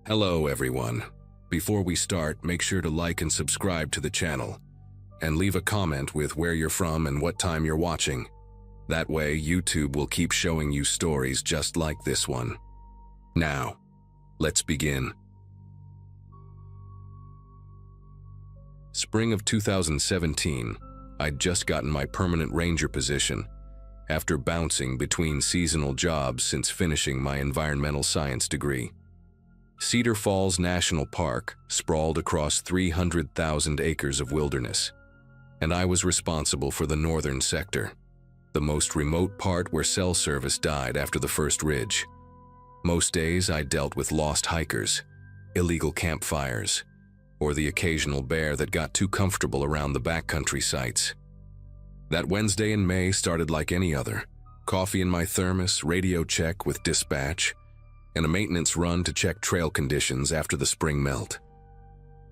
Hello everyone. Before we start, make sure to like and subscribe to the channel, and leave a comment with where you're from and what time you're watching. That way, YouTube will keep showing you stories just like this one. Now, let's begin. Spring of 2017, I'd just gotten my permanent ranger position after bouncing between seasonal jobs since finishing my environmental science degree. Cedar Falls National Park sprawled across 300,000 acres of wilderness, and I was responsible for the northern sector, the most remote part where cell service died after the first ridge. Most days I dealt with lost hikers, illegal campfires, or the occasional bear that got too comfortable around the backcountry sites. That Wednesday in May started like any other: coffee in my thermos, radio check with dispatch, and a maintenance run to check trail conditions after the spring melt.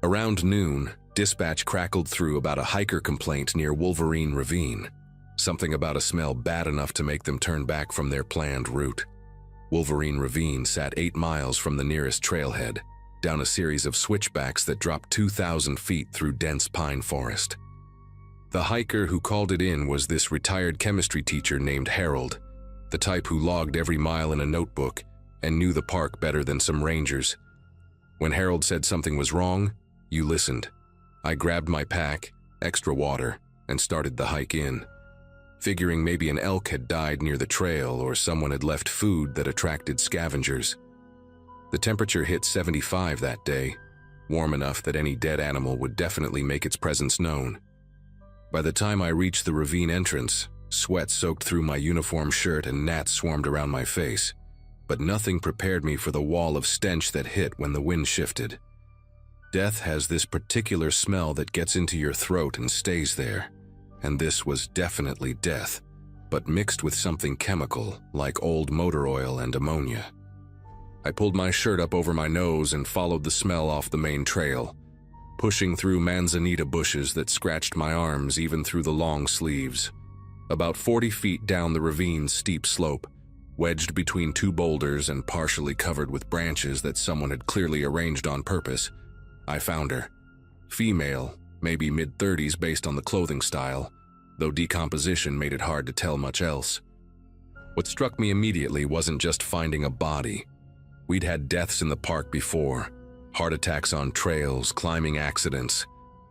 Around noon, dispatch crackled through about a hiker complaint near Wolverine Ravine, something about a smell bad enough to make them turn back from their planned route. Wolverine Ravine sat 8 miles from the nearest trailhead, down a series of switchbacks that dropped 2,000 feet through dense pine forest. The hiker who called it in was this retired chemistry teacher named Harold, the type who logged every mile in a notebook and knew the park better than some rangers. When Harold said something was wrong, you listened. I grabbed my pack, extra water, and started the hike in, figuring maybe an elk had died near the trail or someone had left food that attracted scavengers. The temperature hit 75 that day, warm enough that any dead animal would definitely make its presence known. By the time I reached the ravine entrance, sweat soaked through my uniform shirt and gnats swarmed around my face. But nothing prepared me for the wall of stench that hit when the wind shifted. Death has this particular smell that gets into your throat and stays there, and this was definitely death, but mixed with something chemical like old motor oil and ammonia. I pulled my shirt up over my nose and followed the smell off the main trail, pushing through manzanita bushes that scratched my arms even through the long sleeves. About 40 feet down the ravine's steep slope, wedged between 2 boulders and partially covered with branches that someone had clearly arranged on purpose, I found her. Female, maybe mid-30s based on the clothing style, though decomposition made it hard to tell much else. What struck me immediately wasn't just finding a body. We'd had deaths in the park before, heart attacks on trails, climbing accidents,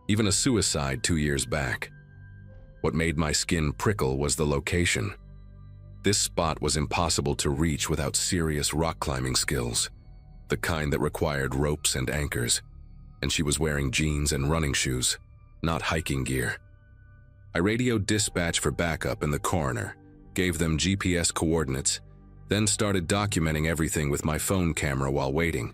even a suicide 2 years back. What made my skin prickle was the location. This spot was impossible to reach without serious rock climbing skills, the kind that required ropes and anchors, and she was wearing jeans and running shoes, not hiking gear. I radioed dispatch for backup and the coroner, gave them GPS coordinates, then started documenting everything with my phone camera while waiting.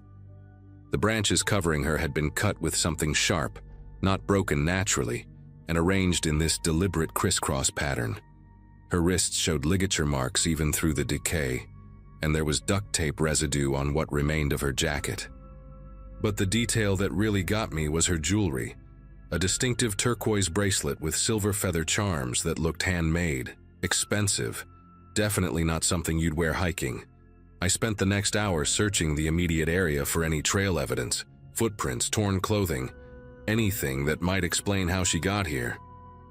The branches covering her had been cut with something sharp, not broken naturally, and arranged in this deliberate crisscross pattern. Her wrists showed ligature marks even through the decay, and there was duct tape residue on what remained of her jacket. But the detail that really got me was her jewelry, a distinctive turquoise bracelet with silver feather charms that looked handmade, expensive, definitely not something you'd wear hiking. I spent the next hour searching the immediate area for any trail evidence, footprints, torn clothing, anything that might explain how she got here.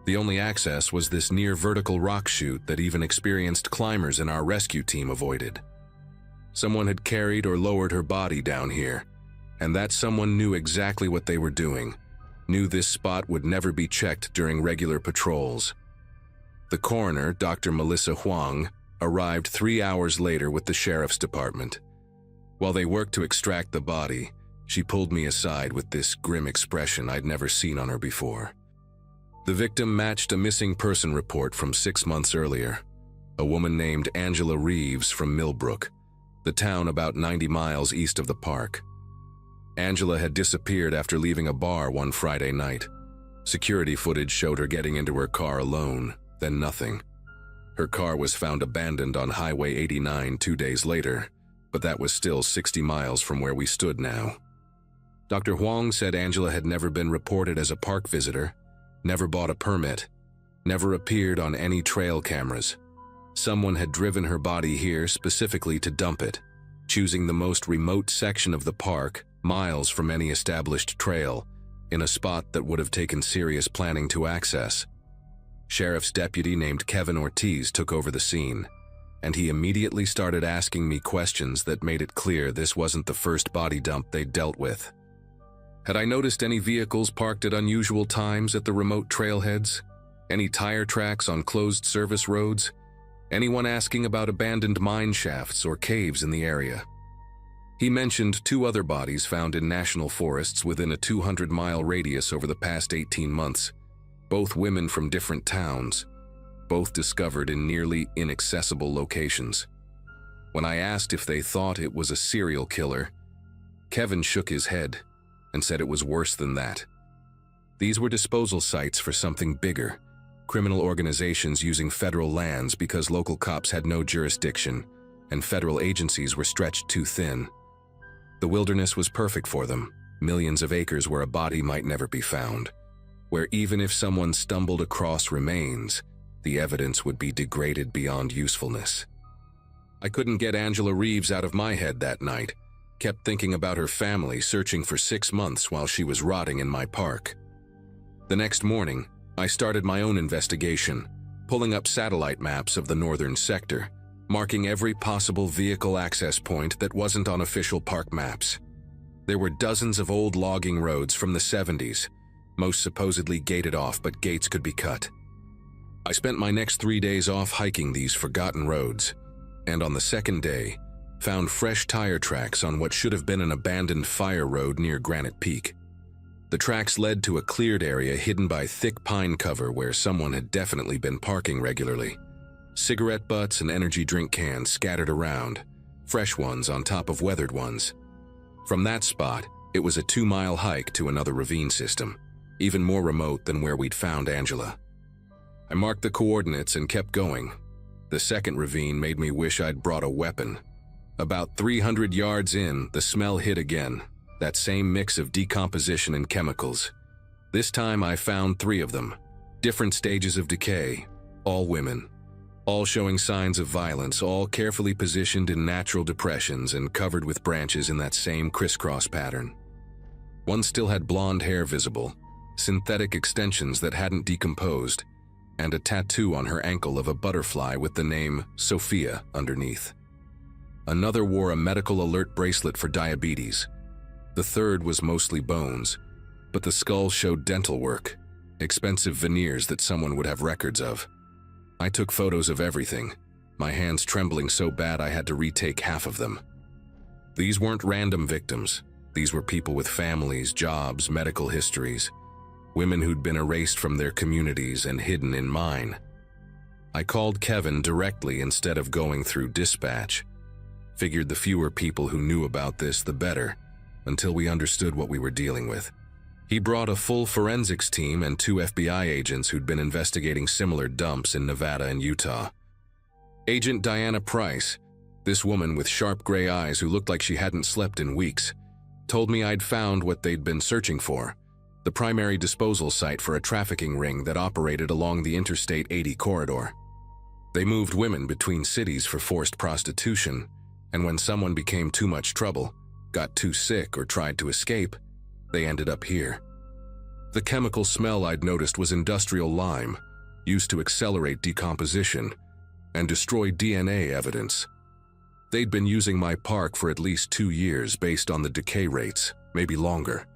The only access was this near-vertical rock chute that even experienced climbers in our rescue team avoided. Someone had carried or lowered her body down here, and that someone knew exactly what they were doing, knew this spot would never be checked during regular patrols. The coroner, Dr. Melissa Huang, arrived 3 hours later with the sheriff's department. While they worked to extract the body, she pulled me aside with this grim expression I'd never seen on her before. The victim matched a missing person report from 6 months earlier, a woman named Angela Reeves from Millbrook, the town about 90 miles east of the park. Angela had disappeared after leaving a bar one Friday night. Security footage showed her getting into her car alone, then nothing. Her car was found abandoned on Highway 89 2 days later, but that was still 60 miles from where we stood now. Dr. Huang said Angela had never been reported as a park visitor, never bought a permit, never appeared on any trail cameras. Someone had driven her body here specifically to dump it, choosing the most remote section of the park miles from any established trail, in a spot that would have taken serious planning to access. Sheriff's deputy named Kevin Ortiz took over the scene, and he immediately started asking me questions that made it clear this wasn't the first body dump they'd dealt with. Had I noticed any vehicles parked at unusual times at the remote trailheads? Any tire tracks on closed service roads? Anyone asking about abandoned mine shafts or caves in the area? He mentioned 2 other bodies found in national forests within a 200-mile radius over the past 18 months, both women from different towns, both discovered in nearly inaccessible locations. When I asked if they thought it was a serial killer, Kevin shook his head and said it was worse than that. These were disposal sites for something bigger, criminal organizations using federal lands because local cops had no jurisdiction and federal agencies were stretched too thin. The wilderness was perfect for them, millions of acres where a body might never be found, where even if someone stumbled across remains, the evidence would be degraded beyond usefulness. I couldn't get Angela Reeves out of my head that night, kept thinking about her family searching for 6 months while she was rotting in my park. The next morning, I started my own investigation, pulling up satellite maps of the northern sector, marking every possible vehicle access point that wasn't on official park maps. There were dozens of old logging roads from the 70s, most supposedly gated off, but gates could be cut. I spent my next 3 days off hiking these forgotten roads, and on the second day, found fresh tire tracks on what should have been an abandoned fire road near Granite Peak. The tracks led to a cleared area hidden by thick pine cover where someone had definitely been parking regularly. Cigarette butts and energy drink cans scattered around, fresh ones on top of weathered ones. From that spot, it was a 2-mile hike to another ravine system, even more remote than where we'd found Angela. I marked the coordinates and kept going. The second ravine made me wish I'd brought a weapon. About 300 yards in, the smell hit again, that same mix of decomposition and chemicals. This time I found 3 of them, different stages of decay, all women, all showing signs of violence, all carefully positioned in natural depressions and covered with branches in that same crisscross pattern. One still had blonde hair visible, synthetic extensions that hadn't decomposed, and a tattoo on her ankle of a butterfly with the name Sophia underneath. Another wore a medical alert bracelet for diabetes. The third was mostly bones, but the skull showed dental work, expensive veneers that someone would have records of. I took photos of everything, my hands trembling so bad I had to retake half of them. These weren't random victims. These were people with families, jobs, medical histories, women who'd been erased from their communities and hidden in mine. I called Kevin directly instead of going through dispatch. Figured the fewer people who knew about this, the better, until we understood what we were dealing with. He brought a full forensics team and 2 FBI agents who'd been investigating similar dumps in Nevada and Utah. Agent Diana Price, this woman with sharp gray eyes who looked like she hadn't slept in weeks, told me I'd found what they'd been searching for, the primary disposal site for a trafficking ring that operated along the Interstate 80 corridor. They moved women between cities for forced prostitution, and when someone became too much trouble, got too sick or tried to escape, they ended up here. The chemical smell I'd noticed was industrial lime, used to accelerate decomposition and destroy DNA evidence. They'd been using my park for at least 2 years based on the decay rates, maybe longer.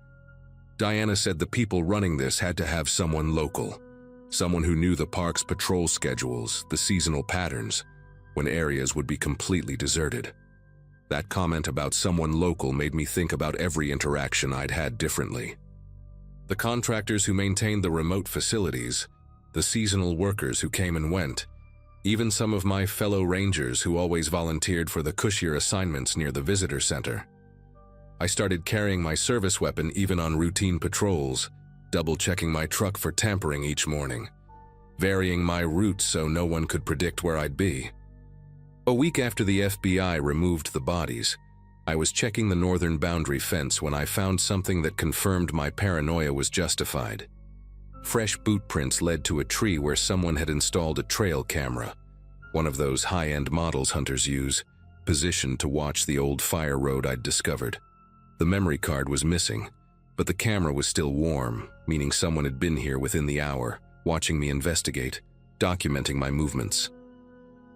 Diana said the people running this had to have someone local, someone who knew the park's patrol schedules, the seasonal patterns, when areas would be completely deserted. That comment about someone local made me think about every interaction I'd had differently. The contractors who maintained the remote facilities, the seasonal workers who came and went, even some of my fellow rangers who always volunteered for the cushier assignments near the visitor center. I started carrying my service weapon even on routine patrols, double-checking my truck for tampering each morning, varying my route so no one could predict where I'd be. A week after the FBI removed the bodies, I was checking the northern boundary fence when I found something that confirmed my paranoia was justified. Fresh boot prints led to a tree where someone had installed a trail camera, one of those high-end models hunters use, positioned to watch the old fire road I'd discovered. The memory card was missing, but the camera was still warm, meaning someone had been here within the hour, watching me investigate, documenting my movements.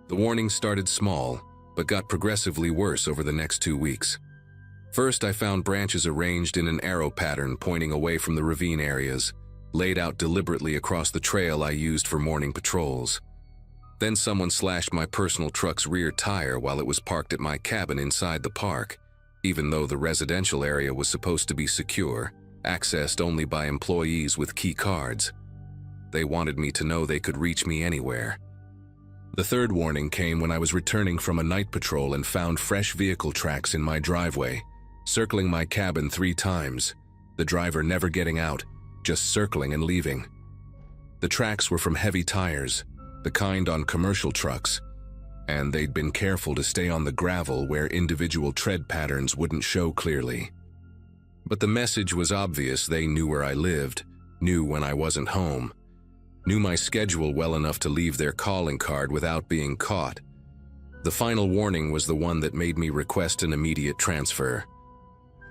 The warnings started small, but got progressively worse over the next 2 weeks. First, I found branches arranged in an arrow pattern pointing away from the ravine areas, laid out deliberately across the trail I used for morning patrols. Then someone slashed my personal truck's rear tire while it was parked at my cabin inside the park, even though the residential area was supposed to be secure, accessed only by employees with key cards. They wanted me to know they could reach me anywhere. The third warning came when I was returning from a night patrol and found fresh vehicle tracks in my driveway, circling my cabin 3 times, the driver never getting out, just circling and leaving. The tracks were from heavy tires, the kind on commercial trucks, and they'd been careful to stay on the gravel where individual tread patterns wouldn't show clearly. But the message was obvious. They knew where I lived, knew when I wasn't home, knew my schedule well enough to leave their calling card without being caught. The final warning was the one that made me request an immediate transfer.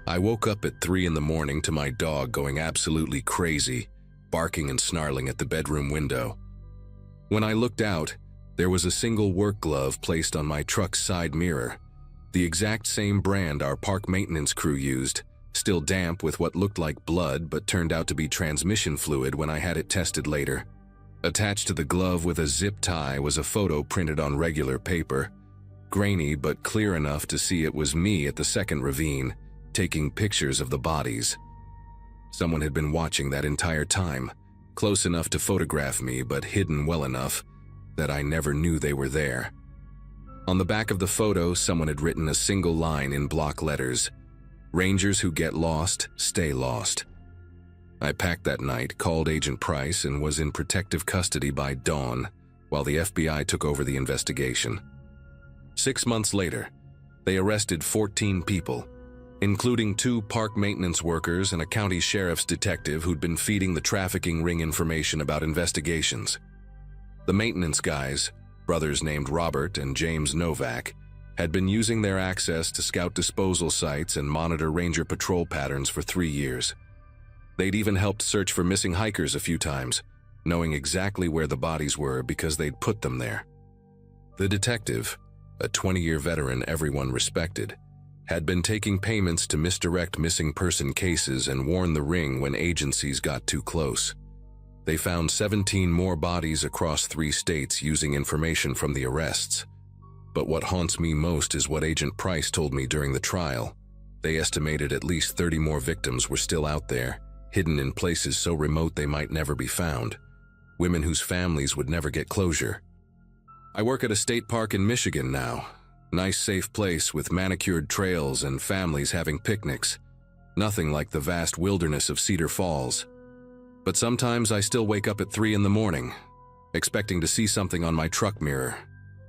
I woke up at 3 in the morning to my dog going absolutely crazy, barking and snarling at the bedroom window. When I looked out, there was a single work glove placed on my truck's side mirror, the exact same brand our park maintenance crew used, still damp with what looked like blood but turned out to be transmission fluid when I had it tested later. Attached to the glove with a zip tie was a photo printed on regular paper, grainy but clear enough to see it was me at the second ravine, taking pictures of the bodies. Someone had been watching that entire time, close enough to photograph me but hidden well enough that I never knew they were there. On the back of the photo, someone had written a single line in block letters: "Rangers who get lost, stay lost." I packed that night, called Agent Price, and was in protective custody by dawn while the FBI took over the investigation. 6 months later, they arrested 14 people, including 2 park maintenance workers and a county sheriff's detective who'd been feeding the trafficking ring information about investigations. The maintenance guys, brothers named Robert and James Novak, had been using their access to scout disposal sites and monitor ranger patrol patterns for 3 years. They'd even helped search for missing hikers a few times, knowing exactly where the bodies were because they'd put them there. The detective, a 20-year veteran everyone respected, had been taking payments to misdirect missing person cases and warn the ring when agencies got too close. They found 17 more bodies across 3 states using information from the arrests. But what haunts me most is what Agent Price told me during the trial. They estimated at least 30 more victims were still out there, hidden in places so remote they might never be found. Women whose families would never get closure. I work at a state park in Michigan now. Nice, safe place with manicured trails and families having picnics. Nothing like the vast wilderness of Cedar Falls. But sometimes I still wake up at 3 in the morning, expecting to see something on my truck mirror.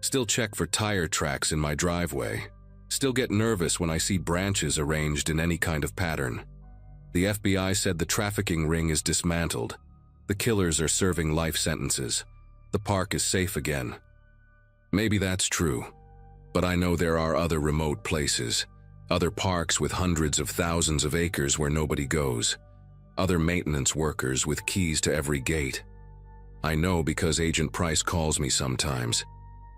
Still check for tire tracks in my driveway. Still get nervous when I see branches arranged in any kind of pattern. The FBI said the trafficking ring is dismantled. The killers are serving life sentences. The park is safe again. Maybe that's true, but I know there are other remote places, other parks with hundreds of thousands of acres where nobody goes. Other maintenance workers with keys to every gate. I know because Agent Price calls me sometimes,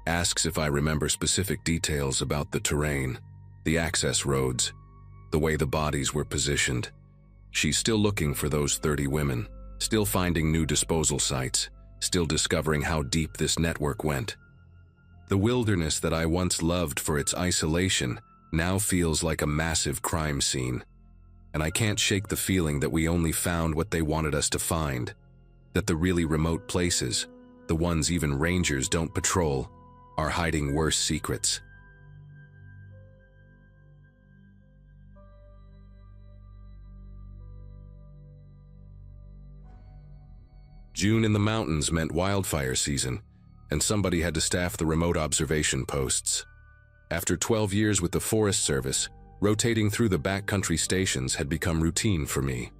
asks if I remember specific details about the terrain, the access roads, the way the bodies were positioned. She's still looking for those 30 women, still finding new disposal sites, still discovering how deep this network went. The wilderness that I once loved for its isolation now feels like a massive crime scene. And I can't shake the feeling that we only found what they wanted us to find, that the really remote places, the ones even rangers don't patrol, are hiding worse secrets. June in the mountains meant wildfire season, and somebody had to staff the remote observation posts. After 12 years with the Forest Service, rotating through the backcountry stations had become routine for me.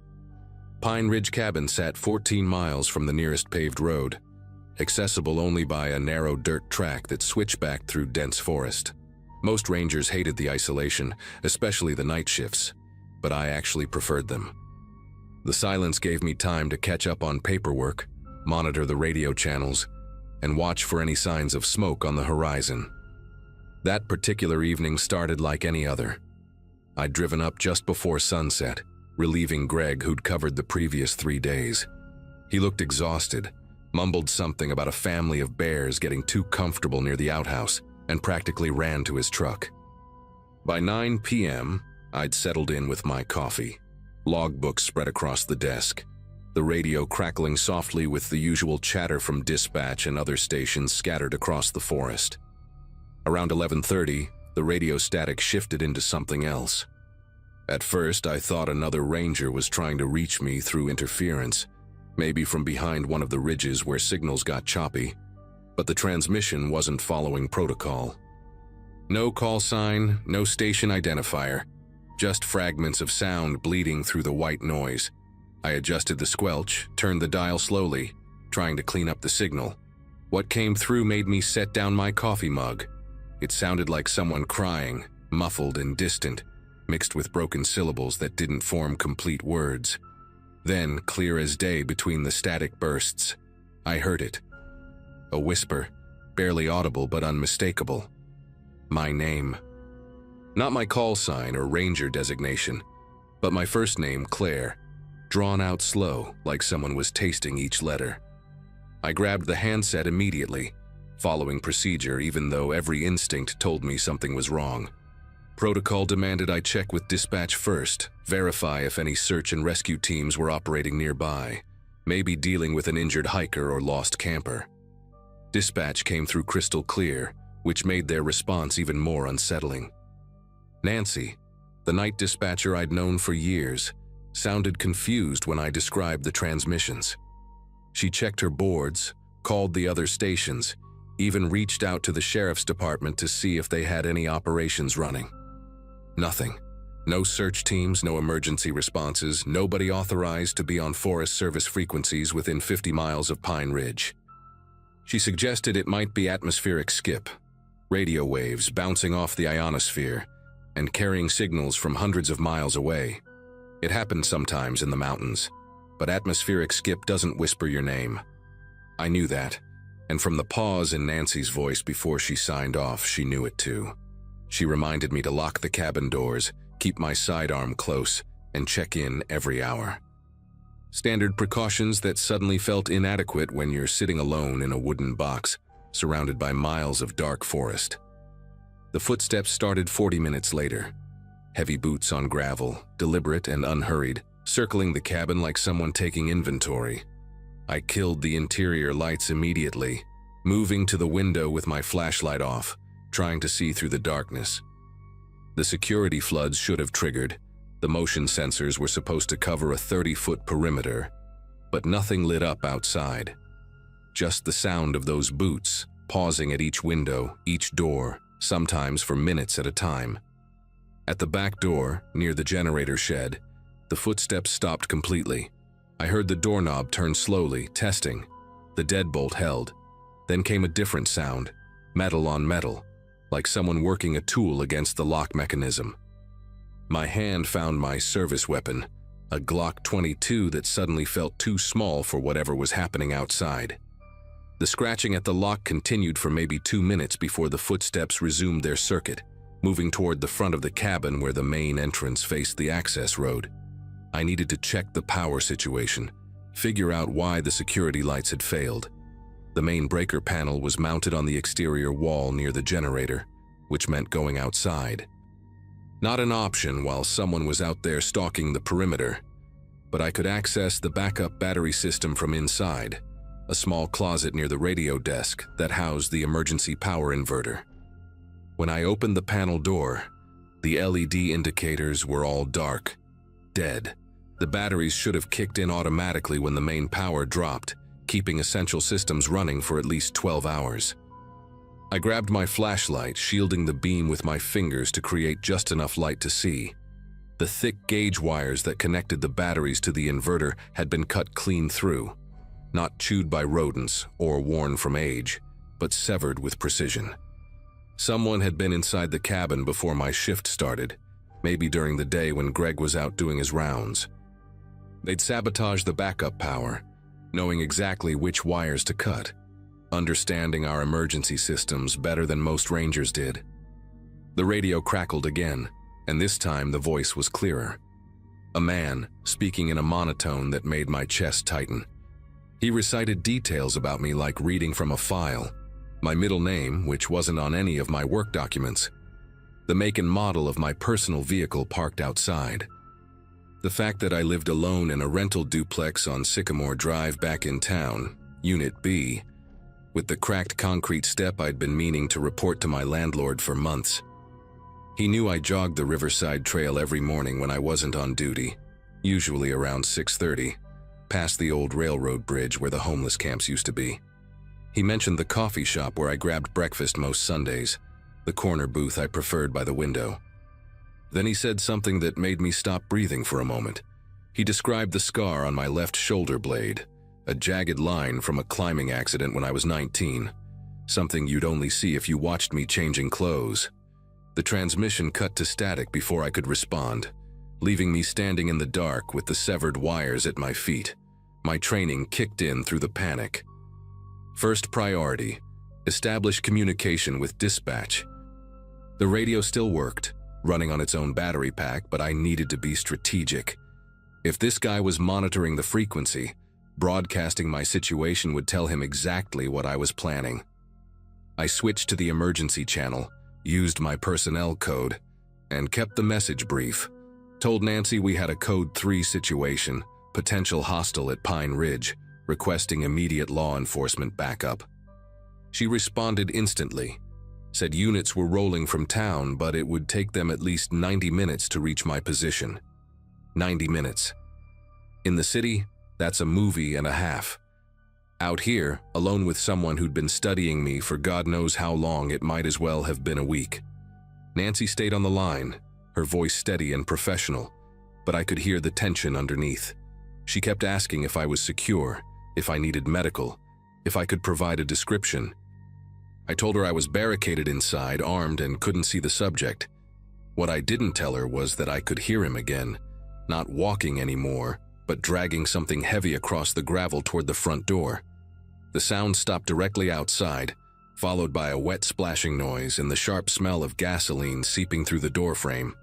Pine Ridge Cabin sat 14 miles from the nearest paved road, accessible only by a narrow dirt track that switchbacked through dense forest. Most rangers hated the isolation, especially the night shifts. but I actually preferred them. The silence gave me time to catch up on paperwork, monitor the radio channels, and watch for any signs of smoke on the horizon. That particular evening started like any other. I'd driven up just before sunset, relieving Greg, who'd covered the previous 3 days. He looked exhausted, mumbled something about a family of bears getting too comfortable near the outhouse, and practically ran to his truck. By 9 p.m., I'd settled in with my coffee, logbooks spread across the desk, the radio crackling softly with the usual chatter from dispatch and other stations scattered across the forest. Around 11:30, the radio static shifted into something else. At first, I thought another ranger was trying to reach me through interference, maybe from behind one of the ridges where signals got choppy, but the transmission wasn't following protocol. No call sign, no station identifier, just fragments of sound bleeding through the white noise. I adjusted the squelch, turned the dial slowly, trying to clean up the signal. What came through made me set down my coffee mug. It sounded like someone crying, muffled and distant, mixed with broken syllables that didn't form complete words. Then, clear as day between the static bursts, I heard it. A whisper, barely audible but unmistakable. My name. Not my call sign or ranger designation, but my first name, Claire, drawn out slow, like someone was tasting each letter. I grabbed the handset immediately, following procedure even though every instinct told me something was wrong. Protocol demanded I check with dispatch first, verify if any search and rescue teams were operating nearby, maybe dealing with an injured hiker or lost camper. Dispatch came through crystal clear, which made their response even more unsettling. Nancy, the night dispatcher I'd known for years, sounded confused when I described the transmissions. She checked her boards, called the other stations, even reached out to the sheriff's department to see if they had any operations running. Nothing. No search teams, no emergency responses, nobody authorized to be on Forest Service frequencies within 50 miles of Pine Ridge. She suggested it might be atmospheric skip, radio waves bouncing off the ionosphere and carrying signals from hundreds of miles away. It happens sometimes in the mountains, but atmospheric skip doesn't whisper your name. I knew that, and from the pause in Nancy's voice before she signed off, she knew it too. She reminded me to lock the cabin doors, keep my sidearm close, and check in every hour. Standard precautions that suddenly felt inadequate when you're sitting alone in a wooden box, surrounded by miles of dark forest. The footsteps started 40 minutes later. Heavy boots on gravel, deliberate and unhurried, circling the cabin like someone taking inventory. I killed the interior lights immediately, moving to the window with my flashlight off, trying to see through the darkness. The security floods should have triggered. The motion sensors were supposed to cover a 30-foot perimeter, but nothing lit up outside. Just the sound of those boots, pausing at each window, each door, sometimes for minutes at a time. At the back door, near the generator shed, the footsteps stopped completely. I heard the doorknob turn slowly, testing. The deadbolt held. Then came a different sound, metal on metal, like someone working a tool against the lock mechanism. My hand found my service weapon, a Glock 22 that suddenly felt too small for whatever was happening outside. The scratching at the lock continued for maybe 2 minutes before the footsteps resumed their circuit, moving toward the front of the cabin where the main entrance faced the access road. I needed to check the power situation, figure out why the security lights had failed. The main breaker panel was mounted on the exterior wall near the generator, which meant going outside. Not an option while someone was out there stalking the perimeter, but I could access the backup battery system from inside, a small closet near the radio desk that housed the emergency power inverter. When I opened the panel door, the LED indicators were all dark, dead. The batteries should have kicked in automatically when the main power dropped, keeping essential systems running for at least 12 hours. I grabbed my flashlight, shielding the beam with my fingers to create just enough light to see. The thick gauge wires that connected the batteries to the inverter had been cut clean through, not chewed by rodents or worn from age, but severed with precision. Someone had been inside the cabin before my shift started, maybe during the day when Greg was out doing his rounds. They'd sabotage the backup power, knowing exactly which wires to cut, understanding our emergency systems better than most rangers did. The radio crackled again, and this time the voice was clearer. A man, speaking in a monotone that made my chest tighten. He recited details about me like reading from a file. My middle name, which wasn't on any of my work documents. The make and model of my personal vehicle parked outside. The fact that I lived alone in a rental duplex on Sycamore Drive back in town, Unit B, with the cracked concrete step I'd been meaning to report to my landlord for months. He knew I jogged the Riverside Trail every morning when I wasn't on duty, usually around 6:30, past the old railroad bridge where the homeless camps used to be. He mentioned the coffee shop where I grabbed breakfast most Sundays, the corner booth I preferred by the window. Then he said something that made me stop breathing for a moment. He described the scar on my left shoulder blade, a jagged line from a climbing accident when I was 19, something you'd only see if you watched me changing clothes. The transmission cut to static before I could respond, leaving me standing in the dark with the severed wires at my feet. My training kicked in through the panic. First priority, establish communication with dispatch. The radio still worked, running on its own battery pack, but I needed to be strategic. If this guy was monitoring the frequency, broadcasting my situation would tell him exactly what I was planning. I switched to the emergency channel, used my personnel code, and kept the message brief. Told Nancy we had a Code 3 situation, potential hostile at Pine Ridge, requesting immediate law enforcement backup. She responded instantly, said units were rolling from town, but it would take them at least 90 minutes to reach my position. 90 minutes. In the city, that's a movie and a half. Out here, alone with someone who'd been studying me for God knows how long, it might as well have been a week. Nancy stayed on the line, her voice steady and professional, but I could hear the tension underneath. She kept asking if I was secure, if I needed medical, if I could provide a description. I told her I was barricaded inside, armed, and couldn't see the subject. What I didn't tell her was that I could hear him again, not walking anymore, but dragging something heavy across the gravel toward the front door. The sound stopped directly outside, followed by a wet splashing noise and the sharp smell of gasoline seeping through the doorframe.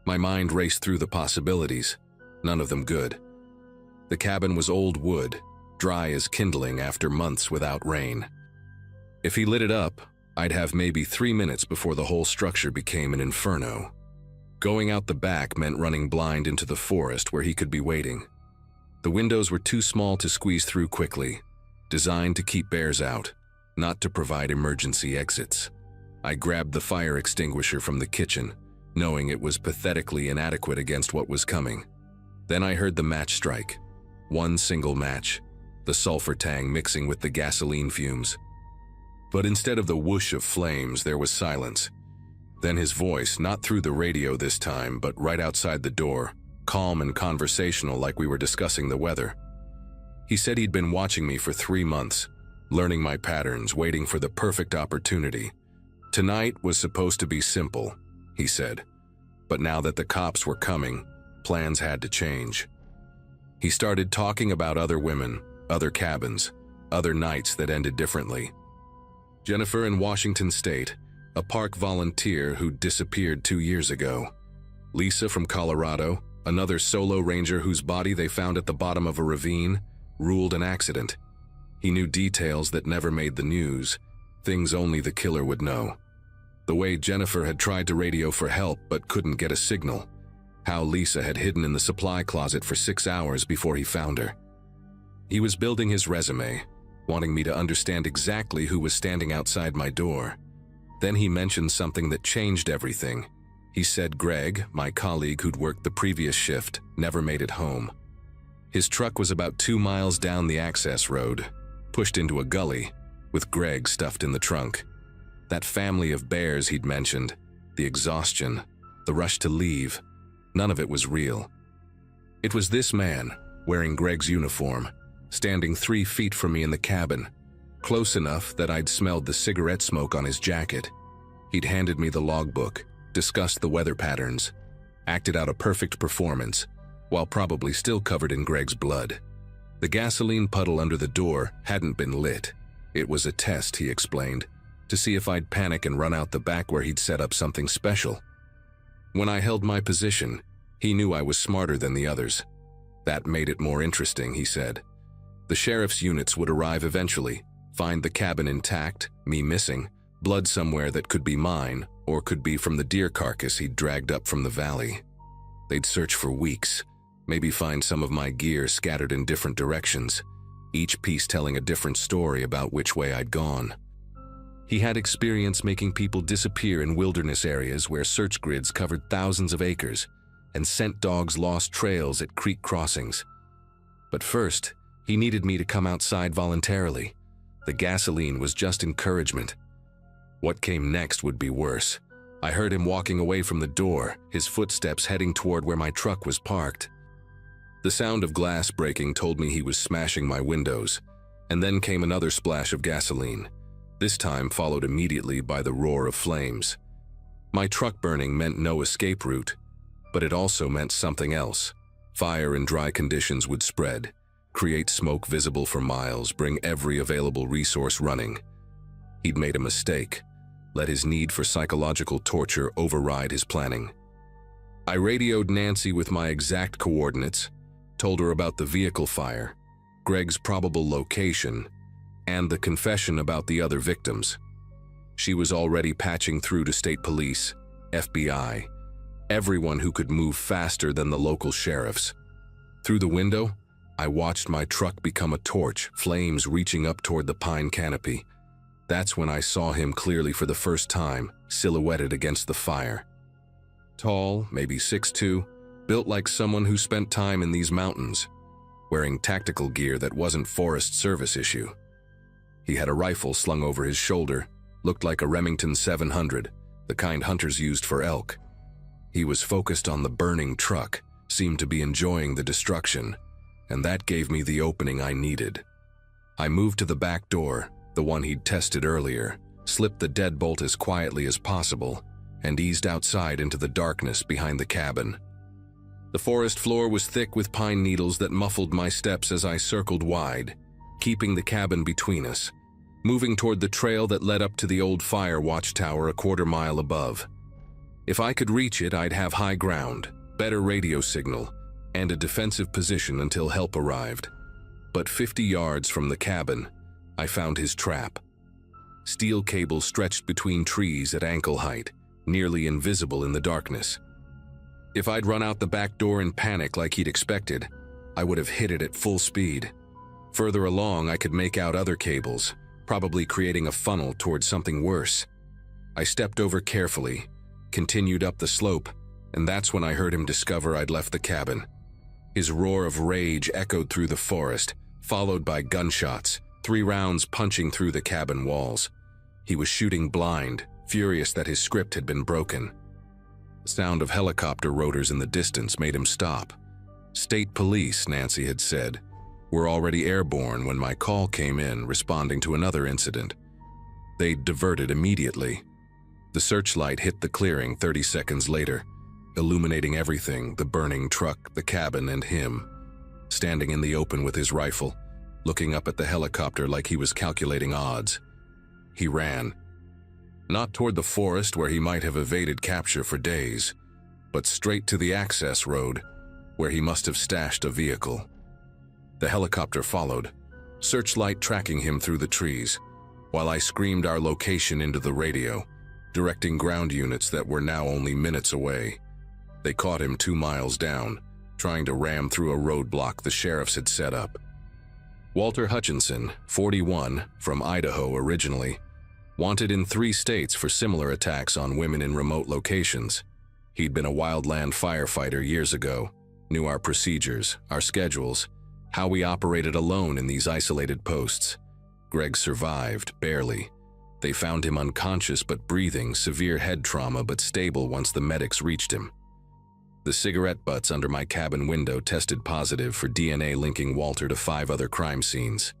My mind raced through the possibilities, none of them good. The cabin was old wood, dry as kindling after months without rain. If he lit it up, I'd have maybe 3 minutes before the whole structure became an inferno. Going out the back meant running blind into the forest where he could be waiting. The windows were too small to squeeze through quickly, designed to keep bears out, not to provide emergency exits. I grabbed the fire extinguisher from the kitchen, knowing it was pathetically inadequate against what was coming. Then I heard the match strike. One single match, the sulfur tang mixing with the gasoline fumes. But instead of the whoosh of flames, there was silence. Then his voice, not through the radio this time, but right outside the door, calm and conversational like we were discussing the weather. He said he'd been watching me for 3 months, learning my patterns, waiting for the perfect opportunity. Tonight was supposed to be simple, he said, but now that the cops were coming, plans had to change. He started talking about other women, other cabins, other nights that ended differently. Jennifer in Washington State, a park volunteer who disappeared 2 years ago. Lisa from Colorado, another solo ranger whose body they found at the bottom of a ravine, ruled an accident. He knew details that never made the news, things only the killer would know. The way Jennifer had tried to radio for help but couldn't get a signal. How Lisa had hidden in the supply closet for 6 hours before he found her. He was building his resume, wanting me to understand exactly who was standing outside my door. Then he mentioned something that changed everything. He said Greg, my colleague who'd worked the previous shift, never made it home. His truck was about 2 miles down the access road, pushed into a gully, with Greg stuffed in the trunk. That family of bears he'd mentioned, the exhaustion, the rush to leave, none of it was real. It was this man, wearing Greg's uniform, standing 3 feet from me in the cabin, close enough that I'd smelled the cigarette smoke on his jacket. He'd handed me the logbook, discussed the weather patterns, acted out a perfect performance, while probably still covered in Greg's blood. The gasoline puddle under the door hadn't been lit. It was a test, he explained, to see if I'd panic and run out the back where he'd set up something special. When I held my position, he knew I was smarter than the others. That made it more interesting, he said. The sheriff's units would arrive eventually, find the cabin intact, me missing, blood somewhere that could be mine, or could be from the deer carcass he'd dragged up from the valley. They'd search for weeks, maybe find some of my gear scattered in different directions, each piece telling a different story about which way I'd gone. He had experience making people disappear in wilderness areas where search grids covered thousands of acres, and scent dogs lost trails at creek crossings. But first, he needed me to come outside voluntarily. The gasoline was just encouragement. What came next would be worse. I heard him walking away from the door, his footsteps heading toward where my truck was parked. The sound of glass breaking told me he was smashing my windows, and then came another splash of gasoline, this time followed immediately by the roar of flames. My truck burning meant no escape route, but it also meant something else. Fire in dry conditions would spread, create smoke visible for miles, bring every available resource running. He'd made a mistake, let his need for psychological torture override his planning. I radioed Nancy with my exact coordinates, told her about the vehicle fire, Greg's probable location, and the confession about the other victims. She was already patching through to state police, FBI, everyone who could move faster than the local sheriffs. Through the window, I watched my truck become a torch, flames reaching up toward the pine canopy. That's when I saw him clearly for the first time, silhouetted against the fire. Tall, maybe 6'2", built like someone who spent time in these mountains, wearing tactical gear that wasn't Forest Service issue. He had a rifle slung over his shoulder, looked like a Remington 700, the kind hunters used for elk. He was focused on the burning truck, seemed to be enjoying the destruction, and that gave me the opening I needed. I moved to the back door, the one he'd tested earlier, slipped the deadbolt as quietly as possible, and eased outside into the darkness behind the cabin. The forest floor was thick with pine needles that muffled my steps as I circled wide, keeping the cabin between us, moving toward the trail that led up to the old fire watchtower a quarter-mile above. If I could reach it, I'd have high ground, better radio signal, and a defensive position until help arrived. But 50 yards from the cabin, I found his trap. Steel cable stretched between trees at ankle height, nearly invisible in the darkness. If I'd run out the back door in panic like he'd expected, I would have hit it at full speed. Further along, I could make out other cables, probably creating a funnel towards something worse. I stepped over carefully, continued up the slope, and that's when I heard him discover I'd left the cabin. His roar of rage echoed through the forest, followed by gunshots, 3 rounds punching through the cabin walls. He was shooting blind, furious that his script had been broken. The sound of helicopter rotors in the distance made him stop. State police, Nancy had said, were already airborne when my call came in, responding to another incident. They'd diverted immediately. The searchlight hit the clearing 30 seconds later, illuminating everything, the burning truck, the cabin, and him, standing in the open with his rifle, looking up at the helicopter like he was calculating odds. He ran. Not toward the forest where he might have evaded capture for days, but straight to the access road, where he must have stashed a vehicle. The helicopter followed, searchlight tracking him through the trees, while I screamed our location into the radio, directing ground units that were now only minutes away. They caught him 2 miles down, trying to ram through a roadblock the sheriffs had set up. Walter Hutchinson, 41, from Idaho originally, wanted in 3 states for similar attacks on women in remote locations. He'd been a wildland firefighter years ago, knew our procedures, our schedules, how we operated alone in these isolated posts. Greg survived, barely. They found him unconscious but breathing, severe head trauma but stable once the medics reached him. The cigarette butts under my cabin window tested positive for DNA linking Walter to 5 other crime scenes.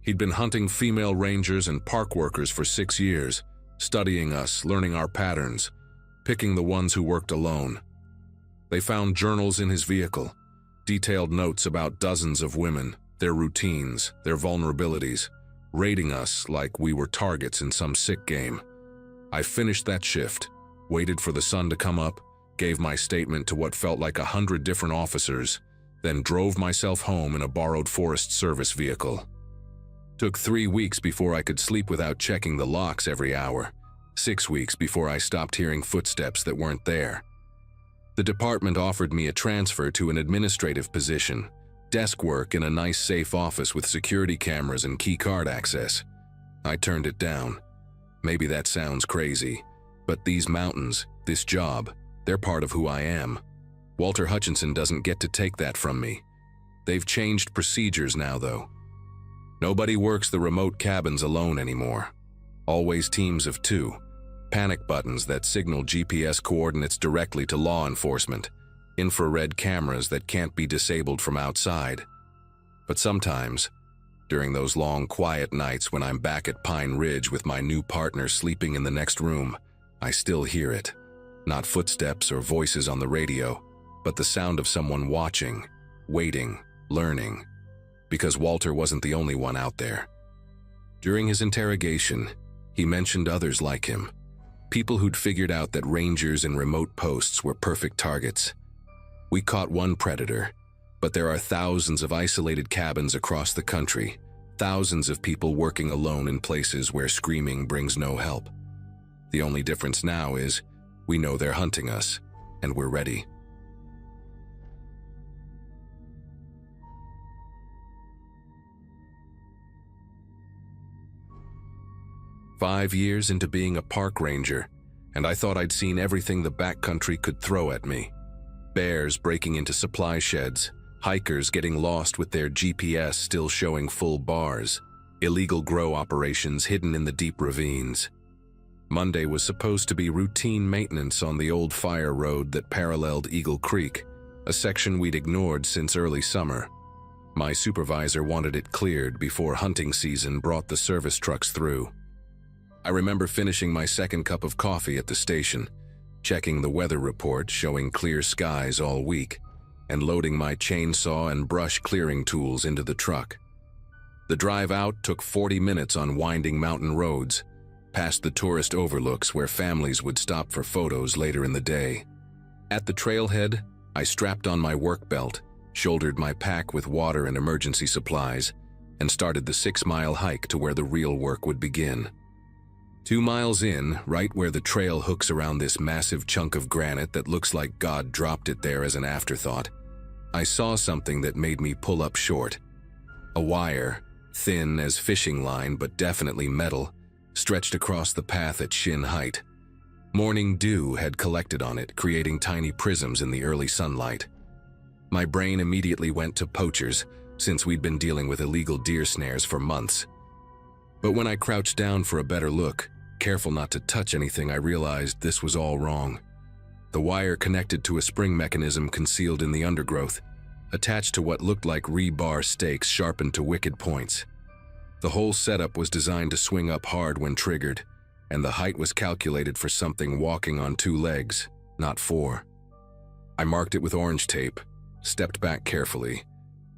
He'd been hunting female rangers and park workers for 6 years, studying us, learning our patterns, picking the ones who worked alone. They found journals in his vehicle, detailed notes about dozens of women, their routines, their vulnerabilities, rating us like we were targets in some sick game. I finished that shift, waited for the sun to come up, gave my statement to what felt like 100 different officers, then drove myself home in a borrowed Forest Service vehicle. Took 3 weeks before I could sleep without checking the locks every hour, 6 weeks before I stopped hearing footsteps that weren't there. The department offered me a transfer to an administrative position, desk work in a nice safe office with security cameras and key card access. I turned it down. Maybe that sounds crazy, but these mountains, this job, they're part of who I am. Walter Hutchinson doesn't get to take that from me. They've changed procedures now, though. Nobody works the remote cabins alone anymore. Always teams of 2. Panic buttons that signal GPS coordinates directly to law enforcement. Infrared cameras that can't be disabled from outside. But sometimes, during those long, quiet nights when I'm back at Pine Ridge with my new partner sleeping in the next room, I still hear it. Not footsteps or voices on the radio, but the sound of someone watching, waiting, learning. Because Walter wasn't the only one out there. During his interrogation, he mentioned others like him. People who'd figured out that rangers in remote posts were perfect targets. We caught one predator, but there are thousands of isolated cabins across the country, thousands of people working alone in places where screaming brings no help. The only difference now is we know they're hunting us, and we're ready. "5 years into being a park ranger, and I thought I'd seen everything the backcountry could throw at me. Bears breaking into supply sheds, hikers getting lost with their GPS still showing full bars, illegal grow operations hidden in the deep ravines. Monday was supposed to be routine maintenance on the old fire road that paralleled Eagle Creek, a section we'd ignored since early summer. My supervisor wanted it cleared before hunting season brought the service trucks through. I remember finishing my second cup of coffee at the station, checking the weather report showing clear skies all week, and loading my chainsaw and brush clearing tools into the truck. The drive out took 40 minutes on winding mountain roads, past the tourist overlooks where families would stop for photos later in the day. At the trailhead, I strapped on my work belt, shouldered my pack with water and emergency supplies, and started the 6-mile hike to where the real work would begin. 2 miles in, right where the trail hooks around this massive chunk of granite that looks like God dropped it there as an afterthought, I saw something that made me pull up short. A wire, thin as fishing line but definitely metal, stretched across the path at shin height. Morning dew had collected on it, creating tiny prisms in the early sunlight. My brain immediately went to poachers, since we'd been dealing with illegal deer snares for months. But when I crouched down for a better look, careful not to touch anything, I realized this was all wrong. The wire connected to a spring mechanism concealed in the undergrowth, attached to what looked like rebar stakes sharpened to wicked points. The whole setup was designed to swing up hard when triggered, and the height was calculated for something walking on 2 legs, not 4. I marked it with orange tape, stepped back carefully,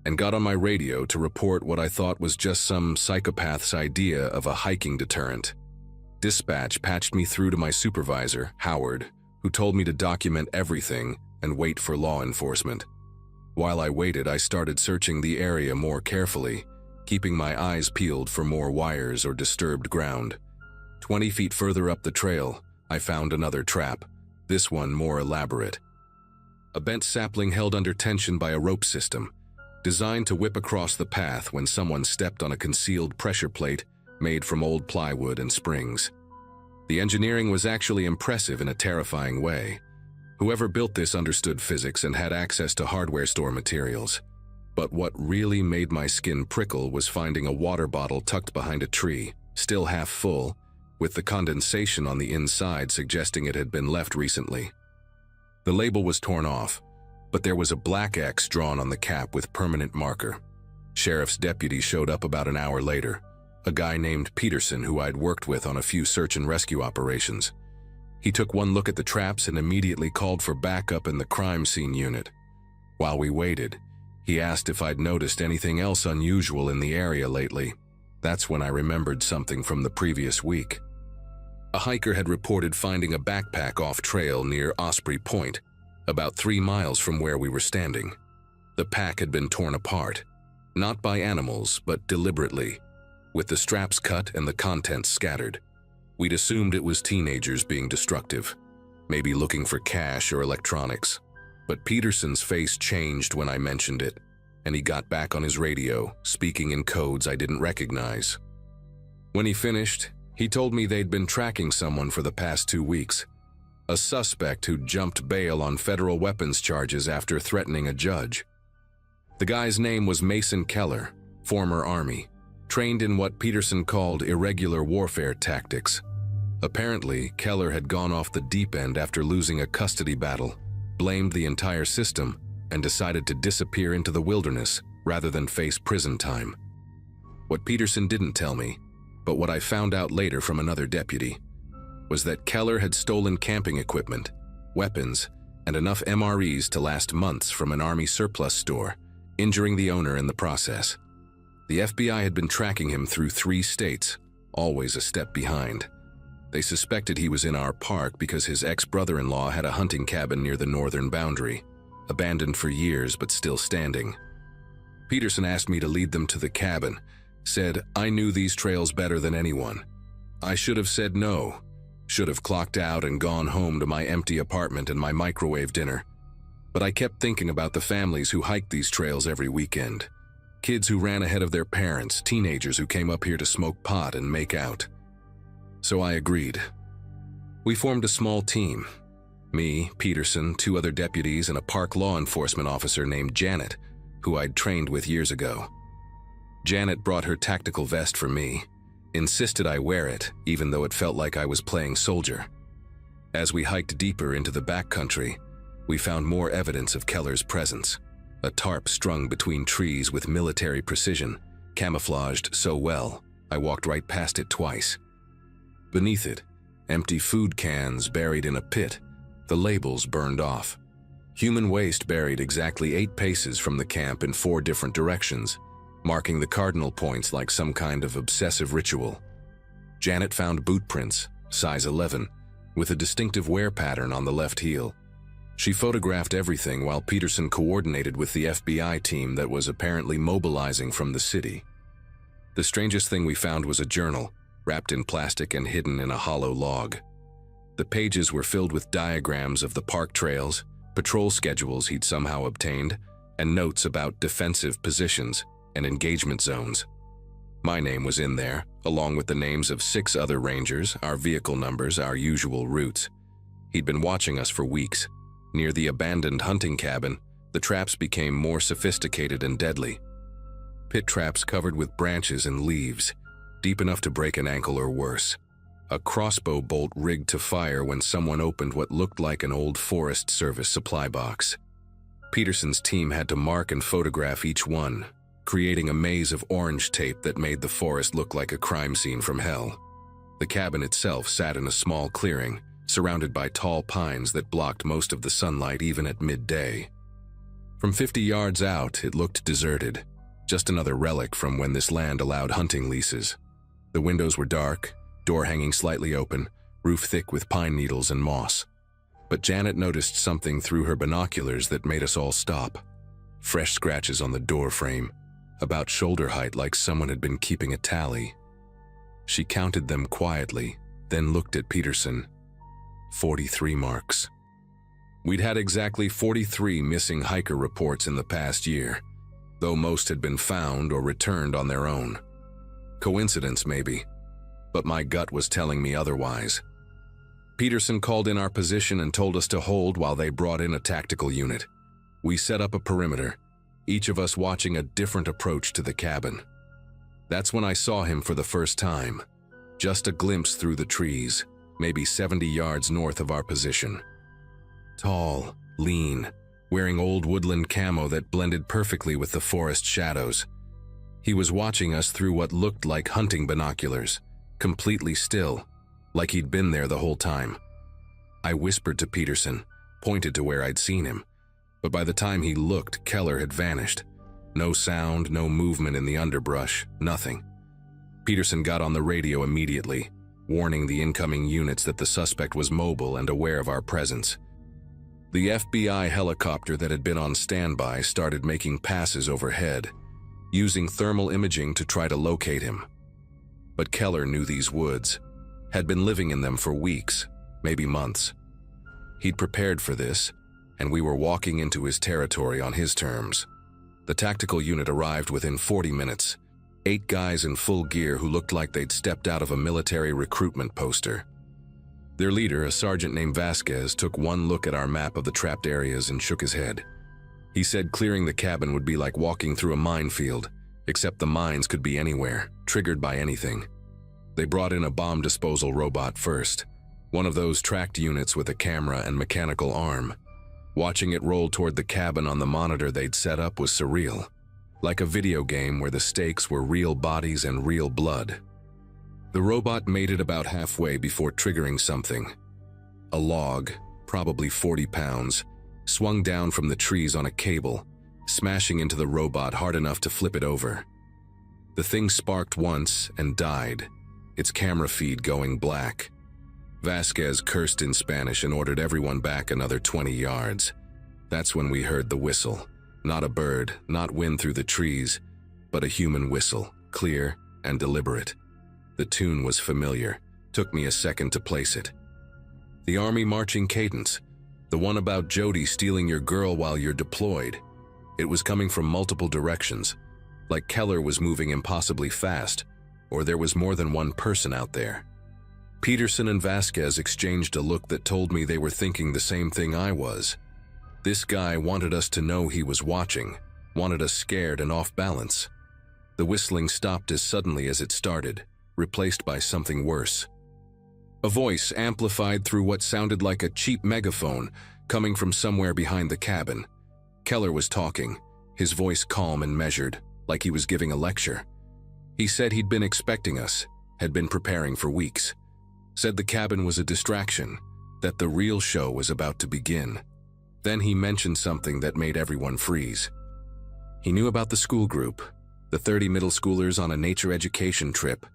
and got on my radio to report what I thought was just some psychopath's idea of a hiking deterrent. Dispatch patched me through to my supervisor, Howard, who told me to document everything and wait for law enforcement. While I waited, I started searching the area more carefully, keeping my eyes peeled for more wires or disturbed ground. 20 feet further up the trail, I found another trap, this one more elaborate. A bent sapling held under tension by a rope system, designed to whip across the path when someone stepped on a concealed pressure plate made from old plywood and springs. The engineering was actually impressive in a terrifying way. Whoever built this understood physics and had access to hardware store materials. But what really made my skin prickle was finding a water bottle tucked behind a tree, still half full, with the condensation on the inside suggesting it had been left recently. The label was torn off, but there was a black X drawn on the cap with permanent marker. Sheriff's deputy showed up about an hour later, a guy named Peterson who I'd worked with on a few search and rescue operations. He took one look at the traps and immediately called for backup in the crime scene unit. While we waited, he asked if I'd noticed anything else unusual in the area lately. That's when I remembered something from the previous week. A hiker had reported finding a backpack off trail near Osprey Point, about 3 miles from where we were standing. The pack had been torn apart, not by animals, but deliberately, with the straps cut and the contents scattered. We'd assumed it was teenagers being destructive, maybe looking for cash or electronics. But Peterson's face changed when I mentioned it, and he got back on his radio, speaking in codes I didn't recognize. When he finished, he told me they'd been tracking someone for the past 2 weeks, a suspect who jumped bail on federal weapons charges after threatening a judge. The guy's name was Mason Keller, former Army, trained in what Peterson called irregular warfare tactics. Apparently, Keller had gone off the deep end after losing a custody battle, blamed the entire system, and decided to disappear into the wilderness rather than face prison time. What Peterson didn't tell me, but what I found out later from another deputy, was that Keller had stolen camping equipment, weapons, and enough MREs to last months from an Army surplus store, injuring the owner in the process. The FBI had been tracking him through 3 states, always a step behind. They suspected he was in our park because his ex-brother-in-law had a hunting cabin near the northern boundary, abandoned for years but still standing. Peterson asked me to lead them to the cabin, said I knew these trails better than anyone. I should have said no, should have clocked out and gone home to my empty apartment and my microwave dinner. But I kept thinking about the families who hiked these trails every weekend. Kids who ran ahead of their parents, teenagers who came up here to smoke pot and make out. So I agreed. We formed a small team. Me, Peterson, 2 other deputies, and a park law enforcement officer named Janet, who I'd trained with years ago. Janet brought her tactical vest for me, insisted I wear it, even though it felt like I was playing soldier. As we hiked deeper into the backcountry, we found more evidence of Keller's presence. A tarp strung between trees with military precision, camouflaged so well, I walked right past it twice. Beneath it, empty food cans buried in a pit, the labels burned off. Human waste buried exactly 8 paces from the camp in 4 different directions, marking the cardinal points like some kind of obsessive ritual. Janet found boot prints, size 11, with a distinctive wear pattern on the left heel. She photographed everything while Peterson coordinated with the FBI team that was apparently mobilizing from the city. The strangest thing we found was a journal, wrapped in plastic and hidden in a hollow log. The pages were filled with diagrams of the park trails, patrol schedules he'd somehow obtained, and notes about defensive positions and engagement zones. My name was in there, along with the names of 6 other rangers, our vehicle numbers, our usual routes. He'd been watching us for weeks. Near the abandoned hunting cabin, the traps became more sophisticated and deadly. Pit traps covered with branches and leaves, deep enough to break an ankle or worse. A crossbow bolt rigged to fire when someone opened what looked like an old Forest Service supply box. Peterson's team had to mark and photograph each one, creating a maze of orange tape that made the forest look like a crime scene from hell. The cabin itself sat in a small clearing, surrounded by tall pines that blocked most of the sunlight even at midday. From 50 yards out, it looked deserted, just another relic from when this land allowed hunting leases. The windows were dark, door hanging slightly open, roof thick with pine needles and moss. But Janet noticed something through her binoculars that made us all stop. Fresh scratches on the door frame, about shoulder height like someone had been keeping a tally. She counted them quietly, then looked at Peterson. 43 marks. We'd had exactly 43 missing hiker reports in the past year, though most had been found or returned on their own. Coincidence, maybe, but my gut was telling me otherwise. Peterson called in our position and told us to hold while they brought in a tactical unit. We set up a perimeter, each of us watching a different approach to the cabin. That's when I saw him for the first time, just a glimpse through the trees, maybe 70 yards north of our position. Tall, lean, wearing old woodland camo that blended perfectly with the forest shadows. He was watching us through what looked like hunting binoculars, completely still, like he'd been there the whole time. I whispered to Peterson, pointed to where I'd seen him, but by the time he looked, Keller had vanished. No sound, no movement in the underbrush, nothing. Peterson got on the radio immediately, warning the incoming units that the suspect was mobile and aware of our presence. The FBI helicopter that had been on standby started making passes overhead, using thermal imaging to try to locate him. But Keller knew these woods, had been living in them for weeks, maybe months. He'd prepared for this, and we were walking into his territory on his terms. The tactical unit arrived within 40 minutes, 8 guys in full gear who looked like they'd stepped out of a military recruitment poster. Their leader, a sergeant named Vasquez, took one look at our map of the trapped areas and shook his head. He said clearing the cabin would be like walking through a minefield, except the mines could be anywhere, triggered by anything. They brought in a bomb disposal robot first, one of those tracked units with a camera and mechanical arm. Watching it roll toward the cabin on the monitor they'd set up was surreal, like a video game where the stakes were real bodies and real blood. The robot made it about halfway before triggering something. A log, probably 40 pounds, swung down from the trees on a cable, smashing into the robot hard enough to flip it over. The thing sparked once and died, its camera feed going black. Vasquez cursed in Spanish and ordered everyone back another 20 yards. That's when we heard the whistle. Not a bird, not wind through the trees, but a human whistle, clear and deliberate. The tune was familiar. Took me a second to place it. The army marching cadence, the one about Jody stealing your girl while you're deployed. It was coming from multiple directions, like Keller was moving impossibly fast, or there was more than one person out there. Peterson and Vasquez exchanged a look that told me they were thinking the same thing I was. This guy wanted us to know he was watching, wanted us scared and off balance. The whistling stopped as suddenly as it started, replaced by something worse. A voice amplified through what sounded like a cheap megaphone coming from somewhere behind the cabin. Keller was talking, his voice calm and measured, like he was giving a lecture. He said he'd been expecting us, had been preparing for weeks. Said the cabin was a distraction, that the real show was about to begin. Then he mentioned something that made everyone freeze. He knew about the school group, the 30 middle schoolers on a nature education trip,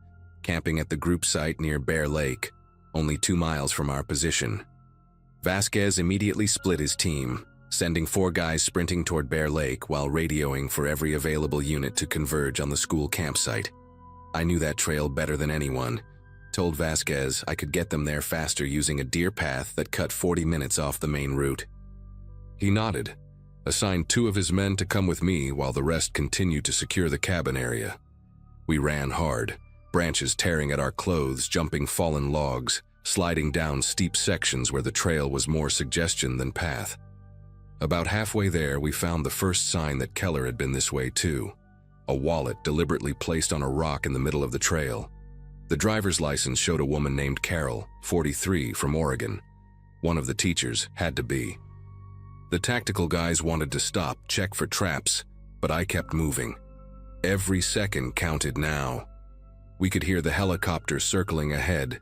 camping at the group site near Bear Lake, only 2 miles from our position. Vasquez immediately split his team, sending 4 guys sprinting toward Bear Lake while radioing for every available unit to converge on the school campsite. I knew that trail better than anyone. Told Vasquez I could get them there faster using a deer path that cut 40 minutes off the main route. He nodded, assigned 2 of his men to come with me while the rest continued to secure the cabin area. We ran hard, branches tearing at our clothes, jumping fallen logs, sliding down steep sections where the trail was more suggestion than path. About halfway there, we found the first sign that Keller had been this way too. A wallet deliberately placed on a rock in the middle of the trail. The driver's license showed a woman named Carol, 43, from Oregon. One of the teachers had to be. The tactical guys wanted to stop, check for traps, but I kept moving. Every second counted now. We could hear the helicopter circling ahead,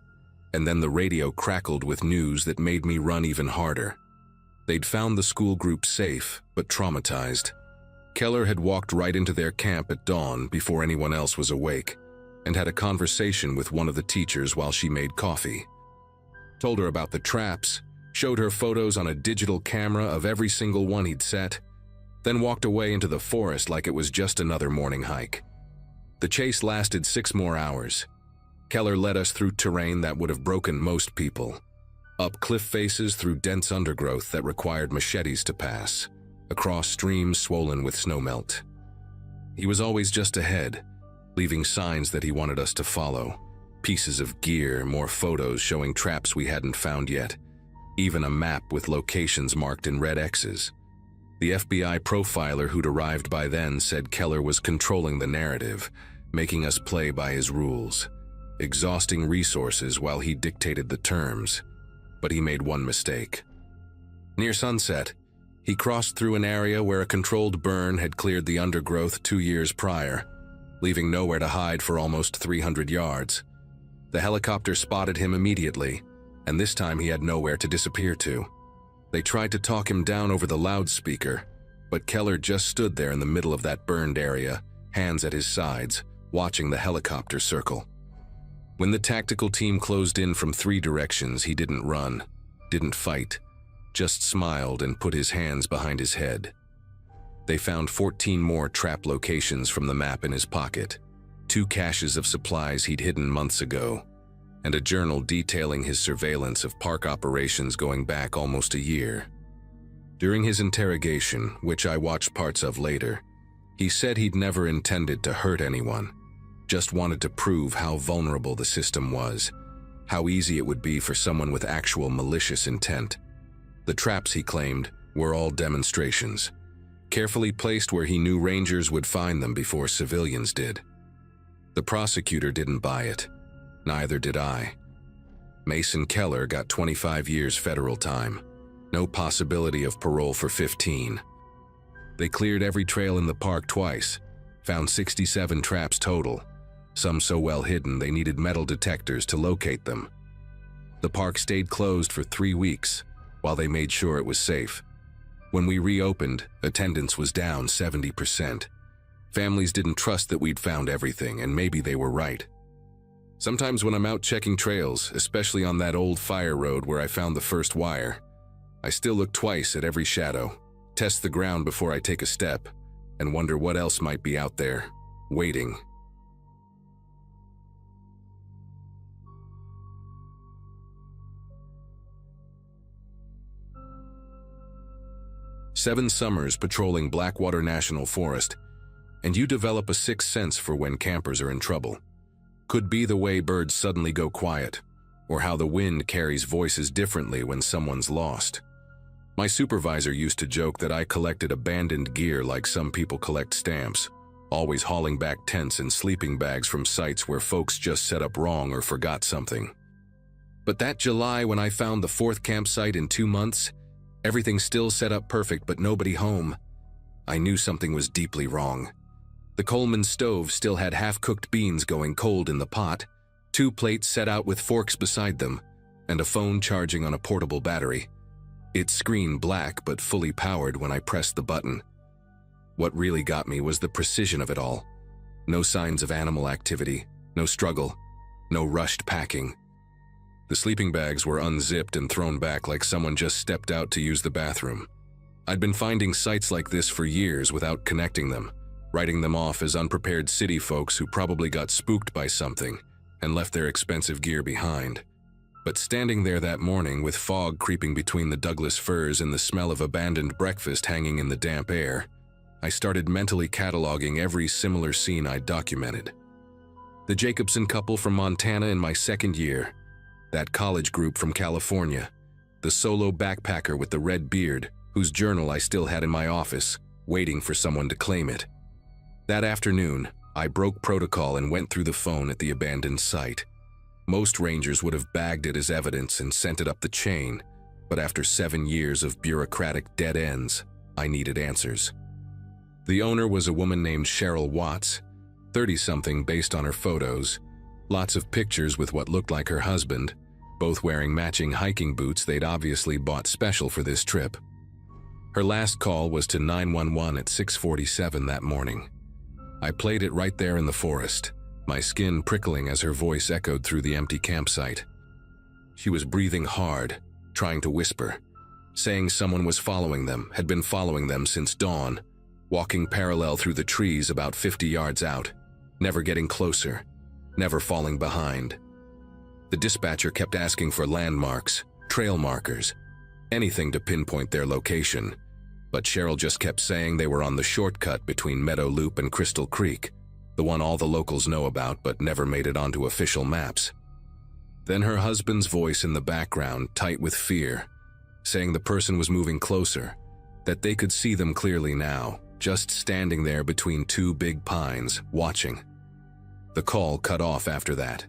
and then the radio crackled with news that made me run even harder. They'd found the school group safe, but traumatized. Keller had walked right into their camp at dawn before anyone else was awake, and had a conversation with one of the teachers while she made coffee. Told her about the traps, showed her photos on a digital camera of every single one he'd set, then walked away into the forest like it was just another morning hike. The chase lasted 6 more hours. Keller led us through terrain that would have broken most people, up cliff faces through dense undergrowth that required machetes to pass, across streams swollen with snowmelt. He was always just ahead, leaving signs that he wanted us to follow, pieces of gear, more photos showing traps we hadn't found yet, even a map with locations marked in red X's. The FBI profiler who'd arrived by then said Keller was controlling the narrative, making us play by his rules, exhausting resources while he dictated the terms. But he made one mistake. Near sunset, he crossed through an area where a controlled burn had cleared the undergrowth 2 years prior, leaving nowhere to hide for almost 300 yards. The helicopter spotted him immediately, and this time he had nowhere to disappear to. They tried to talk him down over the loudspeaker, but Keller just stood there in the middle of that burned area, hands at his sides, watching the helicopter circle. When the tactical team closed in from 3 directions, he didn't run, didn't fight, just smiled and put his hands behind his head. They found 14 more trap locations from the map in his pocket, 2 caches of supplies he'd hidden months ago, and a journal detailing his surveillance of park operations going back almost a year. During his interrogation, which I watched parts of later, he said he'd never intended to hurt anyone, just wanted to prove how vulnerable the system was, how easy it would be for someone with actual malicious intent. The traps, he claimed, were all demonstrations, carefully placed where he knew Rangers would find them before civilians did. The prosecutor didn't buy it. Neither did I. Mason Keller got 25 years federal time. No possibility of parole for 15. They cleared every trail in the park twice, found 67 traps total, some so well hidden they needed metal detectors to locate them. The park stayed closed for 3 weeks while they made sure it was safe. When we reopened, attendance was down 70%. Families didn't trust that we'd found everything, and maybe they were right. Sometimes when I'm out checking trails, especially on that old fire road where I found the first wire, I still look twice at every shadow, test the ground before I take a step, and wonder what else might be out there, waiting. Seven summers patrolling Blackwater National Forest, and you develop a sixth sense for when campers are in trouble. Could be the way birds suddenly go quiet, or how the wind carries voices differently when someone's lost. My supervisor used to joke that I collected abandoned gear like some people collect stamps, always hauling back tents and sleeping bags from sites where folks just set up wrong or forgot something. But that July when I found the 4th campsite in 2 months, everything still set up perfect but nobody home, I knew something was deeply wrong. The Coleman stove still had half-cooked beans going cold in the pot, 2 plates set out with forks beside them, and a phone charging on a portable battery. Its screen black but fully powered when I pressed the button. What really got me was the precision of it all. No signs of animal activity, no struggle, no rushed packing. The sleeping bags were unzipped and thrown back like someone just stepped out to use the bathroom. I'd been finding sites like this for years without connecting them, writing them off as unprepared city folks who probably got spooked by something and left their expensive gear behind. But standing there that morning with fog creeping between the Douglas firs and the smell of abandoned breakfast hanging in the damp air, I started mentally cataloging every similar scene I'd documented. The Jacobson couple from Montana in my 2nd year, that college group from California, the solo backpacker with the red beard, whose journal I still had in my office, waiting for someone to claim it. That afternoon, I broke protocol and went through the phone at the abandoned site. Most rangers would have bagged it as evidence and sent it up the chain, but after 7 years of bureaucratic dead ends, I needed answers. The owner was a woman named Cheryl Watts, 30-something based on her photos, lots of pictures with what looked like her husband, both wearing matching hiking boots they'd obviously bought special for this trip. Her last call was to 911 at 6:47 that morning. I played it right there in the forest, my skin prickling as her voice echoed through the empty campsite. She was breathing hard, trying to whisper, saying someone was following them, had been following them since dawn, walking parallel through the trees about 50 yards out, never getting closer, never falling behind. The dispatcher kept asking for landmarks, trail markers, anything to pinpoint their location, but Cheryl just kept saying they were on the shortcut between Meadow Loop and Crystal Creek, the one all the locals know about but never made it onto official maps. Then her husband's voice in the background, tight with fear, saying the person was moving closer, that they could see them clearly now, just standing there between 2 big pines, watching. The call cut off after that.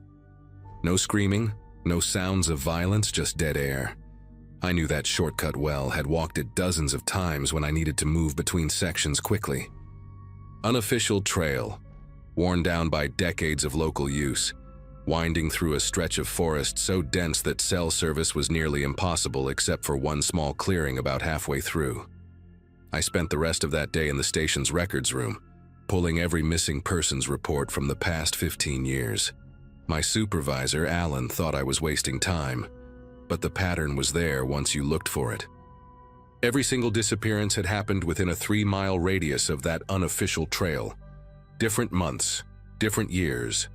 No screaming, no sounds of violence, just dead air. I knew that shortcut well, had walked it dozens of times when I needed to move between sections quickly. Unofficial trail, worn down by decades of local use, winding through a stretch of forest so dense that cell service was nearly impossible except for one small clearing about halfway through. I spent the rest of that day in the station's records room, pulling every missing persons report from the past 15 years. My supervisor, Alan, thought I was wasting time, but the pattern was there once you looked for it. Every single disappearance had happened within a 3-mile radius of that unofficial trail. Different months, different years,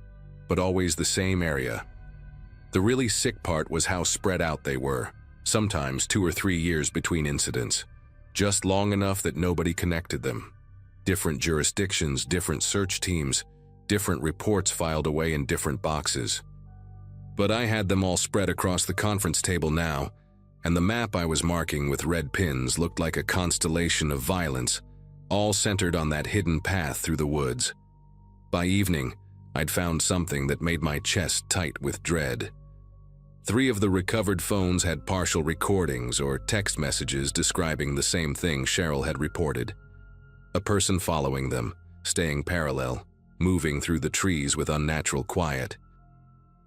but always the same area. The really sick part was how spread out they were, sometimes 2 or 3 years between incidents, just long enough that nobody connected them. Different jurisdictions, different search teams, different reports filed away in different boxes. But I had them all spread across the conference table now, and the map I was marking with red pins looked like a constellation of violence, all centered on that hidden path through the woods. By evening, I'd found something that made my chest tight with dread. 3 of the recovered phones had partial recordings or text messages describing the same thing Cheryl had reported. A person following them, staying parallel, moving through the trees with unnatural quiet.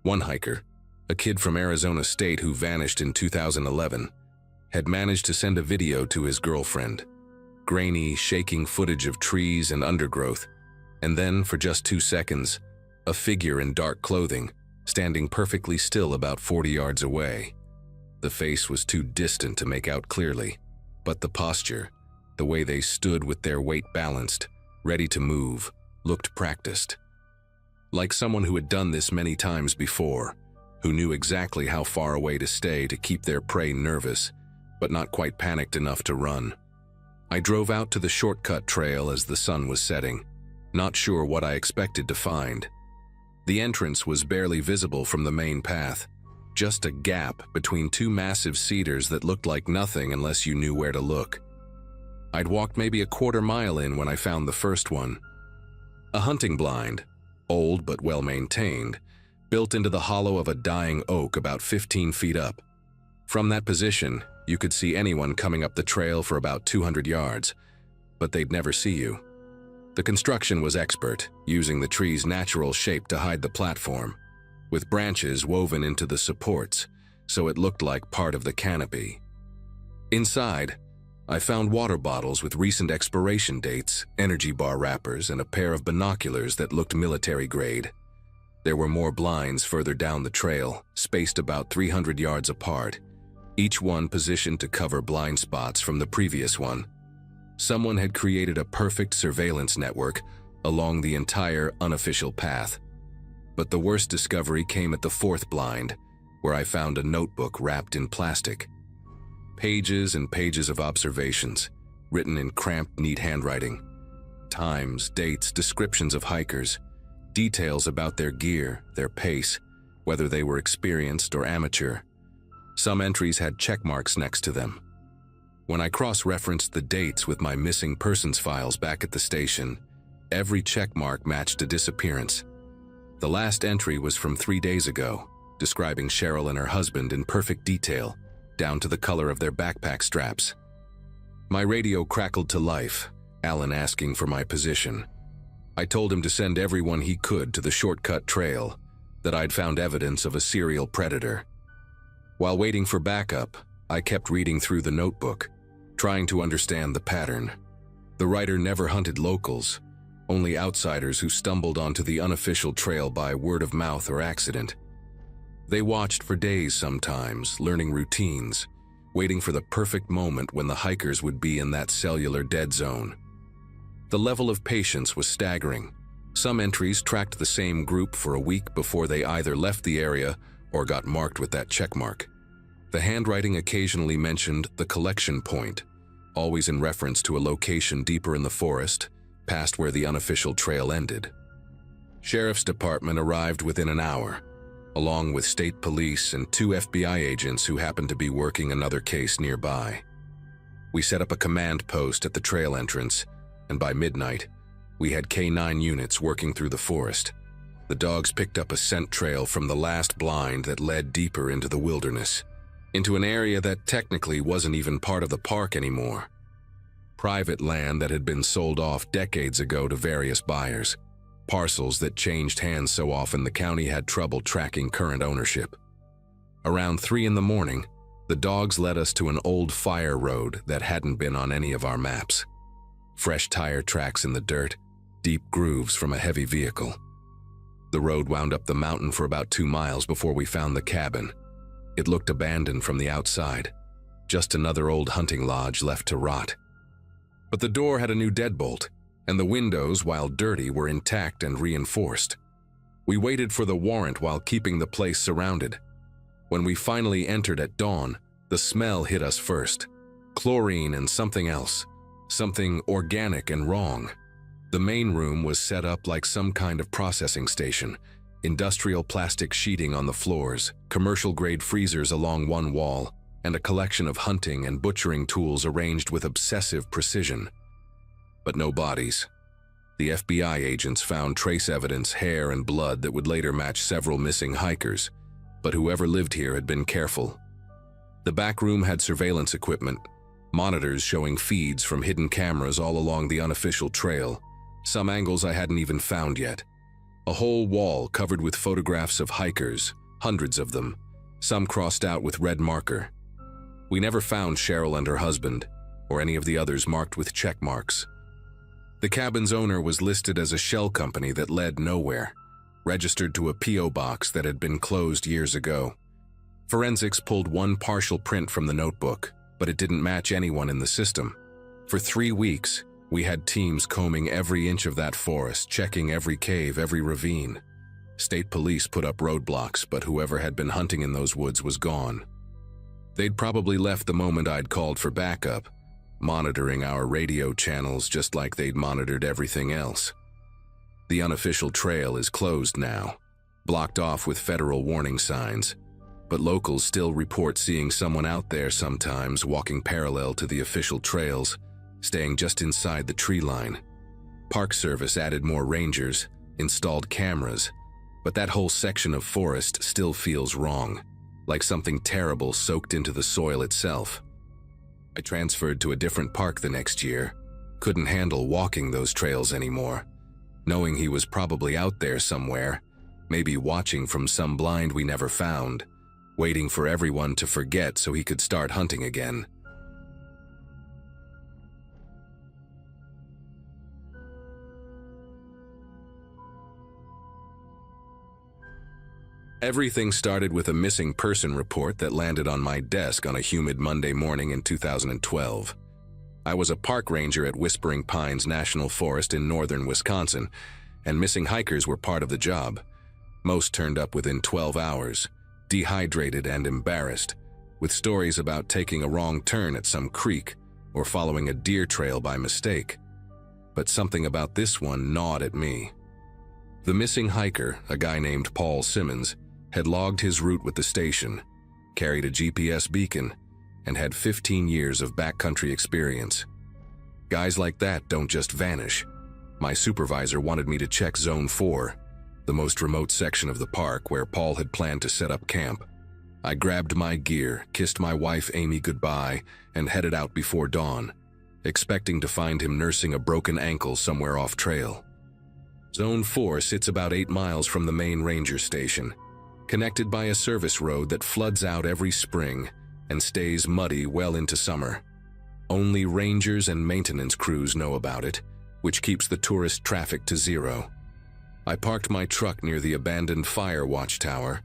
One hiker, a kid from Arizona State who vanished in 2011, had managed to send a video to his girlfriend. Grainy, shaking footage of trees and undergrowth, and then, for just 2 seconds, a figure in dark clothing, standing perfectly still about 40 yards away. The face was too distant to make out clearly, but the posture, the way they stood with their weight balanced, ready to move, looked practiced. Like someone who had done this many times before, who knew exactly how far away to stay to keep their prey nervous, but not quite panicked enough to run. I drove out to the shortcut trail as the sun was setting, not sure what I expected to find. The entrance was barely visible from the main path, just a gap between 2 massive cedars that looked like nothing unless you knew where to look. I'd walked maybe a quarter mile in when I found the first one. A hunting blind, old but well-maintained, built into the hollow of a dying oak about 15 feet up. From that position, you could see anyone coming up the trail for about 200 yards, but they'd never see you. The construction was expert, using the tree's natural shape to hide the platform, with branches woven into the supports, so it looked like part of the canopy. Inside, I found water bottles with recent expiration dates, energy bar wrappers, and a pair of binoculars that looked military grade. There were more blinds further down the trail, spaced about 300 yards apart, each one positioned to cover blind spots from the previous one. Someone had created a perfect surveillance network along the entire unofficial path. But the worst discovery came at the 4th blind, where I found a notebook wrapped in plastic. Pages and pages of observations, written in cramped, neat handwriting. Times, dates, descriptions of hikers, details about their gear, their pace, whether they were experienced or amateur. Some entries had check marks next to them. When I cross-referenced the dates with my missing persons files back at the station, every check mark matched a disappearance. The last entry was from 3 days ago, describing Cheryl and her husband in perfect detail, down to the color of their backpack straps. My radio crackled to life, Alan asking for my position. I told him to send everyone he could to the shortcut trail, that I'd found evidence of a serial predator. While waiting for backup, I kept reading through the notebook, trying to understand the pattern. The writer never hunted locals, only outsiders who stumbled onto the unofficial trail by word of mouth or accident. They watched for days sometimes, learning routines, waiting for the perfect moment when the hikers would be in that cellular dead zone. The level of patience was staggering. Some entries tracked the same group for a week before they either left the area or got marked with that checkmark. The handwriting occasionally mentioned the collection point, always in reference to a location deeper in the forest, past where the unofficial trail ended. Sheriff's Department arrived within an hour, along with state police and 2 FBI agents who happened to be working another case nearby. We set up a command post at the trail entrance, and by midnight, we had K9 units working through the forest. The dogs picked up a scent trail from the last blind that led deeper into the wilderness, into an area that technically wasn't even part of the park anymore. Private land that had been sold off decades ago to various buyers. parcels that changed hands so often the county had trouble tracking current ownership. Around 3 in the morning, the dogs led us to an old fire road that hadn't been on any of our maps. Fresh tire tracks in the dirt, deep grooves from a heavy vehicle. The road wound up the mountain for about 2 miles before we found the cabin. It looked abandoned from the outside, just another old hunting lodge left to rot. But the door had a new deadbolt, and the windows, while dirty, were intact and reinforced. We waited for the warrant while keeping the place surrounded. When we finally entered at dawn, the smell hit us first. Chlorine and something else. Something organic and wrong. The main room was set up like some kind of processing station. Industrial plastic sheeting on the floors, commercial-grade freezers along one wall, and a collection of hunting and butchering tools arranged with obsessive precision. But no bodies. The FBI agents found trace evidence, hair and blood that would later match several missing hikers, but whoever lived here had been careful. The back room had surveillance equipment, monitors showing feeds from hidden cameras all along the unofficial trail, some angles I hadn't even found yet. A whole wall covered with photographs of hikers, hundreds of them, some crossed out with red marker. We never found Cheryl and her husband, or any of the others marked with check marks. The cabin's owner was listed as a shell company that led nowhere, registered to a P.O. box that had been closed years ago. Forensics pulled one partial print from the notebook, but it didn't match anyone in the system. For 3 weeks, we had teams combing every inch of that forest, checking every cave, every ravine. State police put up roadblocks, but whoever had been hunting in those woods was gone. They'd probably left the moment I'd called for backup, monitoring our radio channels just like they'd monitored everything else. The unofficial trail is closed now, blocked off with federal warning signs, but locals still report seeing someone out there sometimes walking parallel to the official trails, staying just inside the tree line. Park Service added more rangers, installed cameras, but that whole section of forest still feels wrong, like something terrible soaked into the soil itself. I transferred to a different park the next year, couldn't handle walking those trails anymore, knowing he was probably out there somewhere, maybe watching from some blind we never found, waiting for everyone to forget so he could start hunting again. Everything started with a missing person report that landed on my desk on a humid Monday morning in 2012. I was a park ranger at Whispering Pines National Forest in northern Wisconsin, and missing hikers were part of the job. Most turned up within 12 hours, dehydrated and embarrassed, with stories about taking a wrong turn at some creek or following a deer trail by mistake. But something about this one gnawed at me. The missing hiker, a guy named Paul Simmons, had logged his route with the station, carried a GPS beacon, and had 15 years of backcountry experience. Guys like that don't just vanish. My supervisor wanted me to check Zone 4, the most remote section of the park where Paul had planned to set up camp. I grabbed my gear, kissed my wife Amy goodbye, and headed out before dawn, expecting to find him nursing a broken ankle somewhere off trail. Zone 4 sits about 8 miles from the main ranger station, connected by a service road that floods out every spring and stays muddy well into summer. Only rangers and maintenance crews know about it, which keeps the tourist traffic to zero. I parked my truck near the abandoned fire watchtower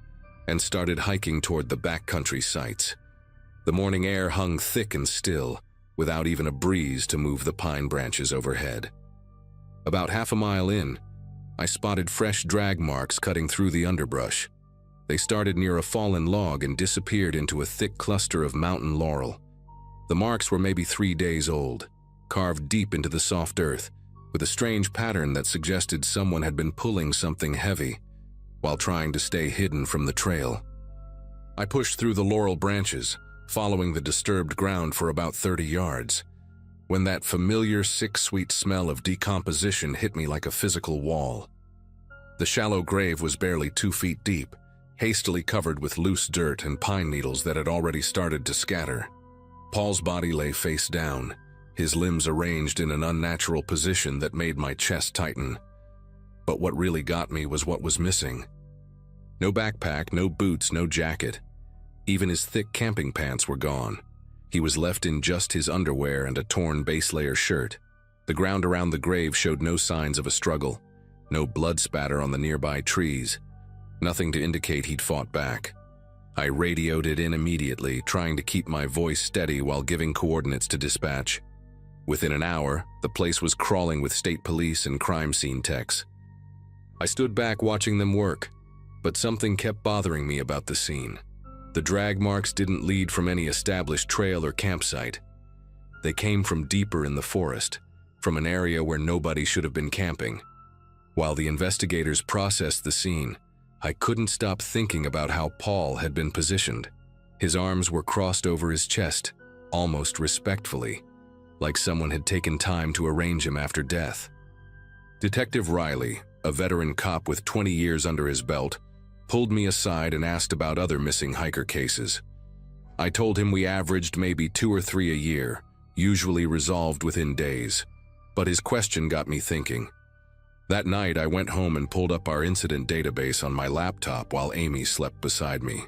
and started hiking toward the backcountry sites. The morning air hung thick and still, without even a breeze to move the pine branches overhead. About half a mile in, I spotted fresh drag marks cutting through the underbrush. They started near a fallen log and disappeared into a thick cluster of mountain laurel. The marks were maybe 3 days old, carved deep into the soft earth, with a strange pattern that suggested someone had been pulling something heavy while trying to stay hidden from the trail. I pushed through the laurel branches, following the disturbed ground for about 30 yards, when that familiar sick, sweet smell of decomposition hit me like a physical wall. The shallow grave was barely 2 feet deep, hastily covered with loose dirt and pine needles that had already started to scatter. Paul's body lay face down, his limbs arranged in an unnatural position that made my chest tighten. But what really got me was what was missing. No backpack, no boots, no jacket. Even his thick camping pants were gone. He was left in just his underwear and a torn base layer shirt. The ground around the grave showed no signs of a struggle, no blood spatter on the nearby trees, nothing to indicate he'd fought back. I radioed it in immediately, trying to keep my voice steady while giving coordinates to dispatch. Within an hour, the place was crawling with state police and crime scene techs. I stood back watching them work, but something kept bothering me about the scene. The drag marks didn't lead from any established trail or campsite. They came from deeper in the forest, from an area where nobody should have been camping. While the investigators processed the scene, I couldn't stop thinking about how Paul had been positioned. His arms were crossed over his chest, almost respectfully, like someone had taken time to arrange him after death. Detective Riley, a veteran cop with 20 years under his belt, pulled me aside and asked about other missing hiker cases. I told him we averaged maybe 2 or 3 a year, usually resolved within days. But his question got me thinking. That night, I went home and pulled up our incident database on my laptop while Amy slept beside me.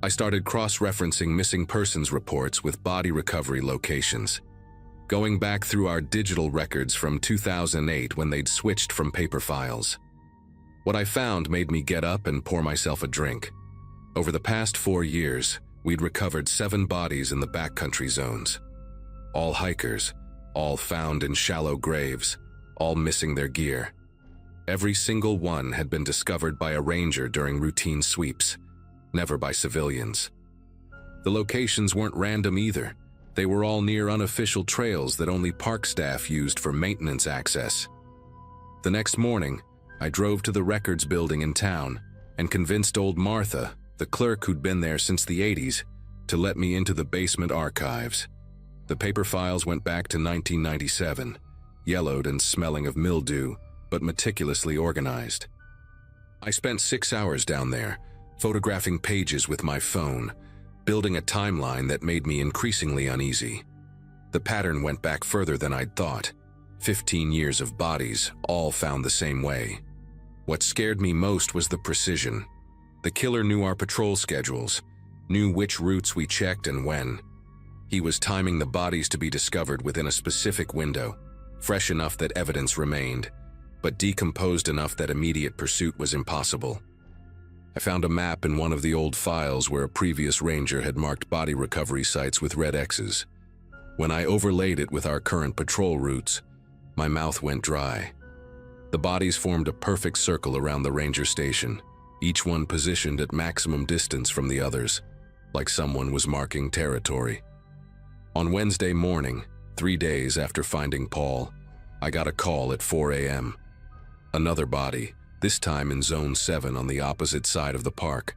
I started cross-referencing missing persons reports with body recovery locations, going back through our digital records from 2008 when they'd switched from paper files. What I found made me get up and pour myself a drink. Over the past 4 years, we'd recovered 7 bodies in the backcountry zones. All hikers, all found in shallow graves, all missing their gear. Every single one had been discovered by a ranger during routine sweeps, never by civilians. The locations weren't random either. They were all near unofficial trails that only park staff used for maintenance access. The next morning, I drove to the records building in town and convinced old Martha, the clerk who'd been there since the 80s, to let me into the basement archives. The paper files went back to 1997, yellowed and smelling of mildew, but meticulously organized. I spent 6 hours down there, photographing pages with my phone, building a timeline that made me increasingly uneasy. The pattern went back further than I'd thought. 15 years of bodies, all found the same way. What scared me most was the precision. The killer knew our patrol schedules, knew which routes we checked and when. He was timing the bodies to be discovered within a specific window, fresh enough that evidence remained, but decomposed enough that immediate pursuit was impossible. I found a map in one of the old files where a previous ranger had marked body recovery sites with red X's. When I overlaid it with our current patrol routes, my mouth went dry. The bodies formed a perfect circle around the ranger station, each one positioned at maximum distance from the others, like someone was marking territory. On Wednesday morning, 3 days after finding Paul, I got a call at 4 a.m. Another body, this time in Zone 7 on the opposite side of the park.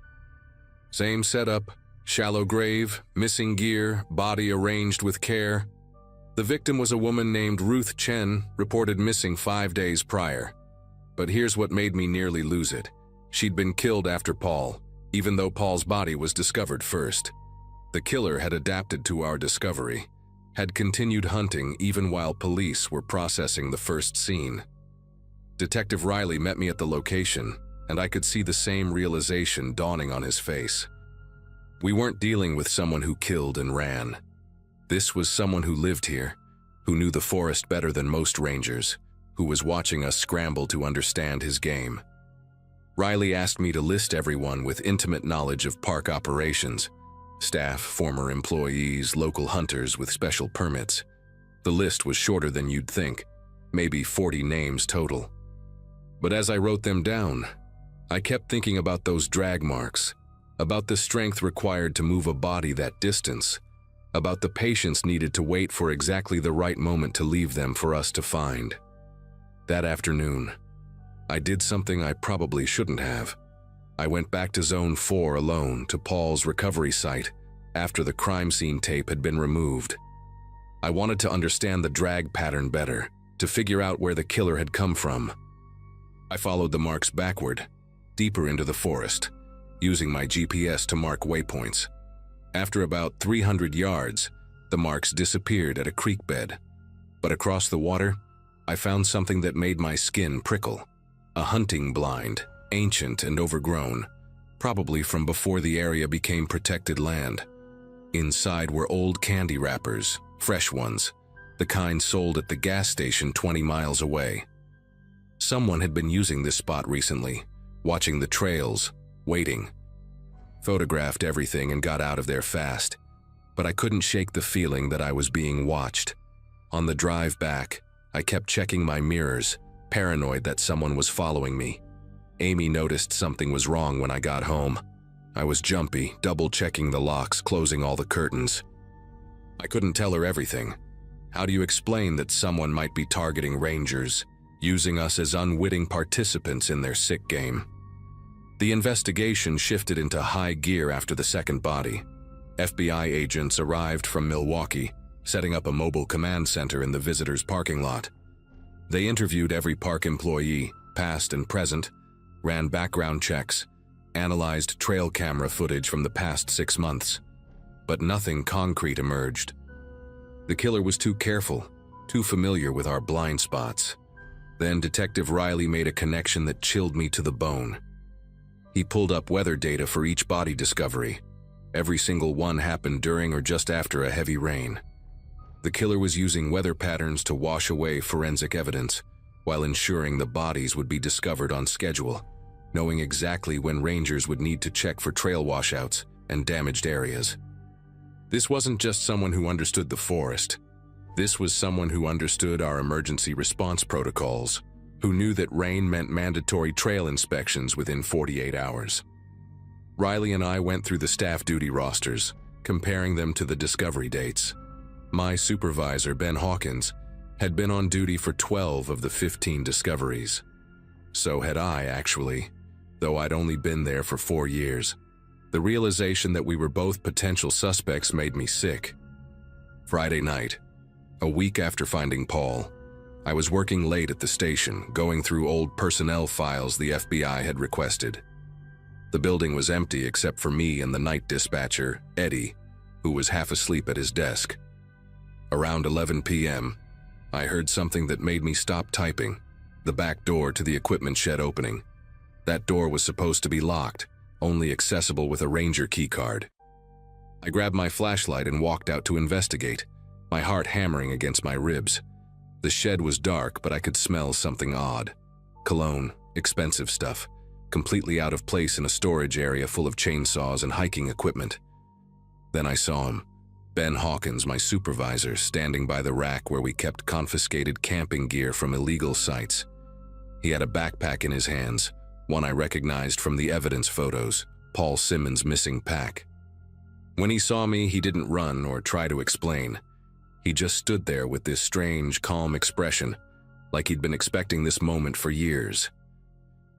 Same setup, shallow grave, missing gear, body arranged with care. The victim was a woman named Ruth Chen, reported missing 5 days prior. But here's what made me nearly lose it. She'd been killed after Paul, even though Paul's body was discovered first. The killer had adapted to our discovery, had continued hunting even while police were processing the first scene. Detective Riley met me at the location, and I could see the same realization dawning on his face. We weren't dealing with someone who killed and ran. This was someone who lived here, who knew the forest better than most rangers, who was watching us scramble to understand his game. Riley asked me to list everyone with intimate knowledge of park operations, staff, former employees, local hunters with special permits. The list was shorter than you'd think, maybe 40 names total. But as I wrote them down, I kept thinking about those drag marks, about the strength required to move a body that distance, about the patience needed to wait for exactly the right moment to leave them for us to find. That afternoon, I did something I probably shouldn't have. I went back to Zone 4 alone to Paul's recovery site after the crime scene tape had been removed. I wanted to understand the drag pattern better, to figure out where the killer had come from. I followed the marks backward, deeper into the forest, using my GPS to mark waypoints. After about 300 yards, the marks disappeared at a creek bed. But across the water, I found something that made my skin prickle. A hunting blind, ancient and overgrown, probably from before the area became protected land. Inside were old candy wrappers, fresh ones, the kind sold at the gas station 20 miles away. Someone had been using this spot recently, watching the trails, waiting. Photographed everything and got out of there fast, but I couldn't shake the feeling that I was being watched. On the drive back, I kept checking my mirrors, paranoid that someone was following me. Amy noticed something was wrong when I got home. I was jumpy, double-checking the locks, closing all the curtains. I couldn't tell her everything. How do you explain that someone might be targeting rangers, using us as unwitting participants in their sick game? The investigation shifted into high gear after the second body. FBI agents arrived from Milwaukee, setting up a mobile command center in the visitors' parking lot. They interviewed every park employee, past and present, ran background checks, analyzed trail camera footage from the past 6 months, but nothing concrete emerged. The killer was too careful, too familiar with our blind spots. Then Detective Riley made a connection that chilled me to the bone. He pulled up weather data for each body discovery. Every single one happened during or just after a heavy rain. The killer was using weather patterns to wash away forensic evidence, while ensuring the bodies would be discovered on schedule, knowing exactly when rangers would need to check for trail washouts and damaged areas. This wasn't just someone who understood the forest. This was someone who understood our emergency response protocols, who knew that rain meant mandatory trail inspections within 48 hours. Riley and I went through the staff duty rosters, comparing them to the discovery dates. My supervisor, Ben Hawkins, had been on duty for 12 of the 15 discoveries. So had I, actually, though I'd only been there for 4 years. The realization that we were both potential suspects made me sick. Friday night, a week after finding Paul, I was working late at the station, going through old personnel files the FBI had requested. The building was empty except for me and the night dispatcher, Eddie, who was half asleep at his desk. Around 11 p.m., I heard something that made me stop typing, the back door to the equipment shed opening. That door was supposed to be locked, only accessible with a ranger keycard. I grabbed my flashlight and walked out to investigate, my heart hammering against my ribs. The shed was dark, but I could smell something odd. Cologne, expensive stuff, completely out of place in a storage area full of chainsaws and hiking equipment. Then I saw him, Ben Hawkins, my supervisor, standing by the rack where we kept confiscated camping gear from illegal sites. He had a backpack in his hands, one I recognized from the evidence photos, Paul Simmons' missing pack. When he saw me, he didn't run or try to explain. He just stood there with this strange, calm expression, like he'd been expecting this moment for years.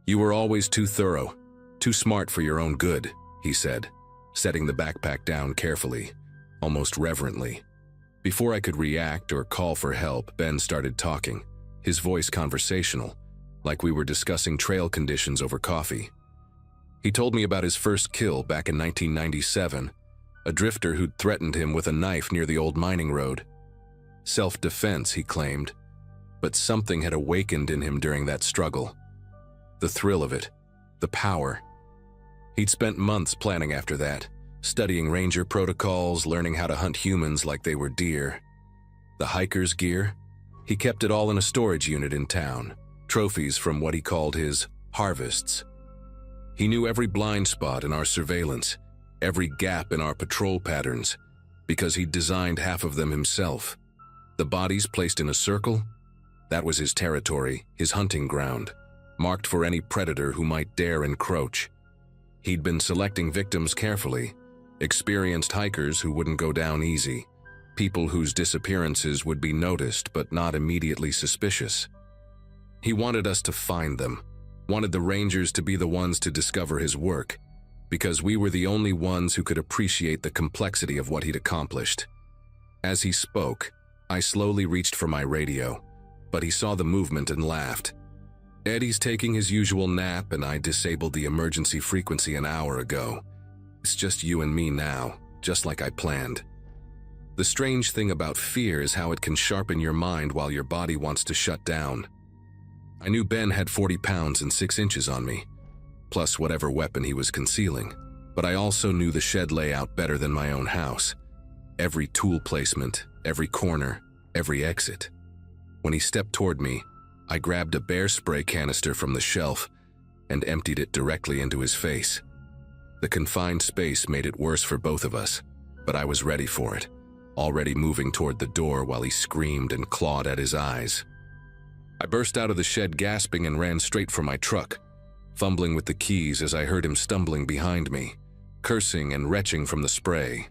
"You were always too thorough, too smart for your own good," he said, setting the backpack down carefully, almost reverently. Before I could react or call for help, Ben started talking, his voice conversational, like we were discussing trail conditions over coffee. He told me about his first kill back in 1997, a drifter who'd threatened him with a knife near the old mining road. Self-defense, he claimed, but something had awakened in him during that struggle. The thrill of it, the power. He'd spent months planning after that, studying ranger protocols, learning how to hunt humans like they were deer. The hiker's gear? He kept it all in a storage unit in town, trophies from what he called his harvests. He knew every blind spot in our surveillance, every gap in our patrol patterns, because he'd designed half of them himself. The bodies placed in a circle? That was his territory, his hunting ground, marked for any predator who might dare encroach. He'd been selecting victims carefully, experienced hikers who wouldn't go down easy, people whose disappearances would be noticed but not immediately suspicious. He wanted us to find them, wanted the rangers to be the ones to discover his work, because we were the only ones who could appreciate the complexity of what he'd accomplished. As he spoke, I slowly reached for my radio, but he saw the movement and laughed. "Eddie's taking his usual nap and I disabled the emergency frequency an hour ago. It's just you and me now, just like I planned." The strange thing about fear is how it can sharpen your mind while your body wants to shut down. I knew Ben had 40 pounds and 6 inches on me, plus whatever weapon he was concealing, but I also knew the shed layout better than my own house. Every tool placement, every corner, every exit. When he stepped toward me, I grabbed a bear spray canister from the shelf and emptied it directly into his face. The confined space made it worse for both of us, but I was ready for it, already moving toward the door while he screamed and clawed at his eyes. I burst out of the shed gasping and ran straight for my truck, fumbling with the keys as I heard him stumbling behind me, cursing and retching from the spray.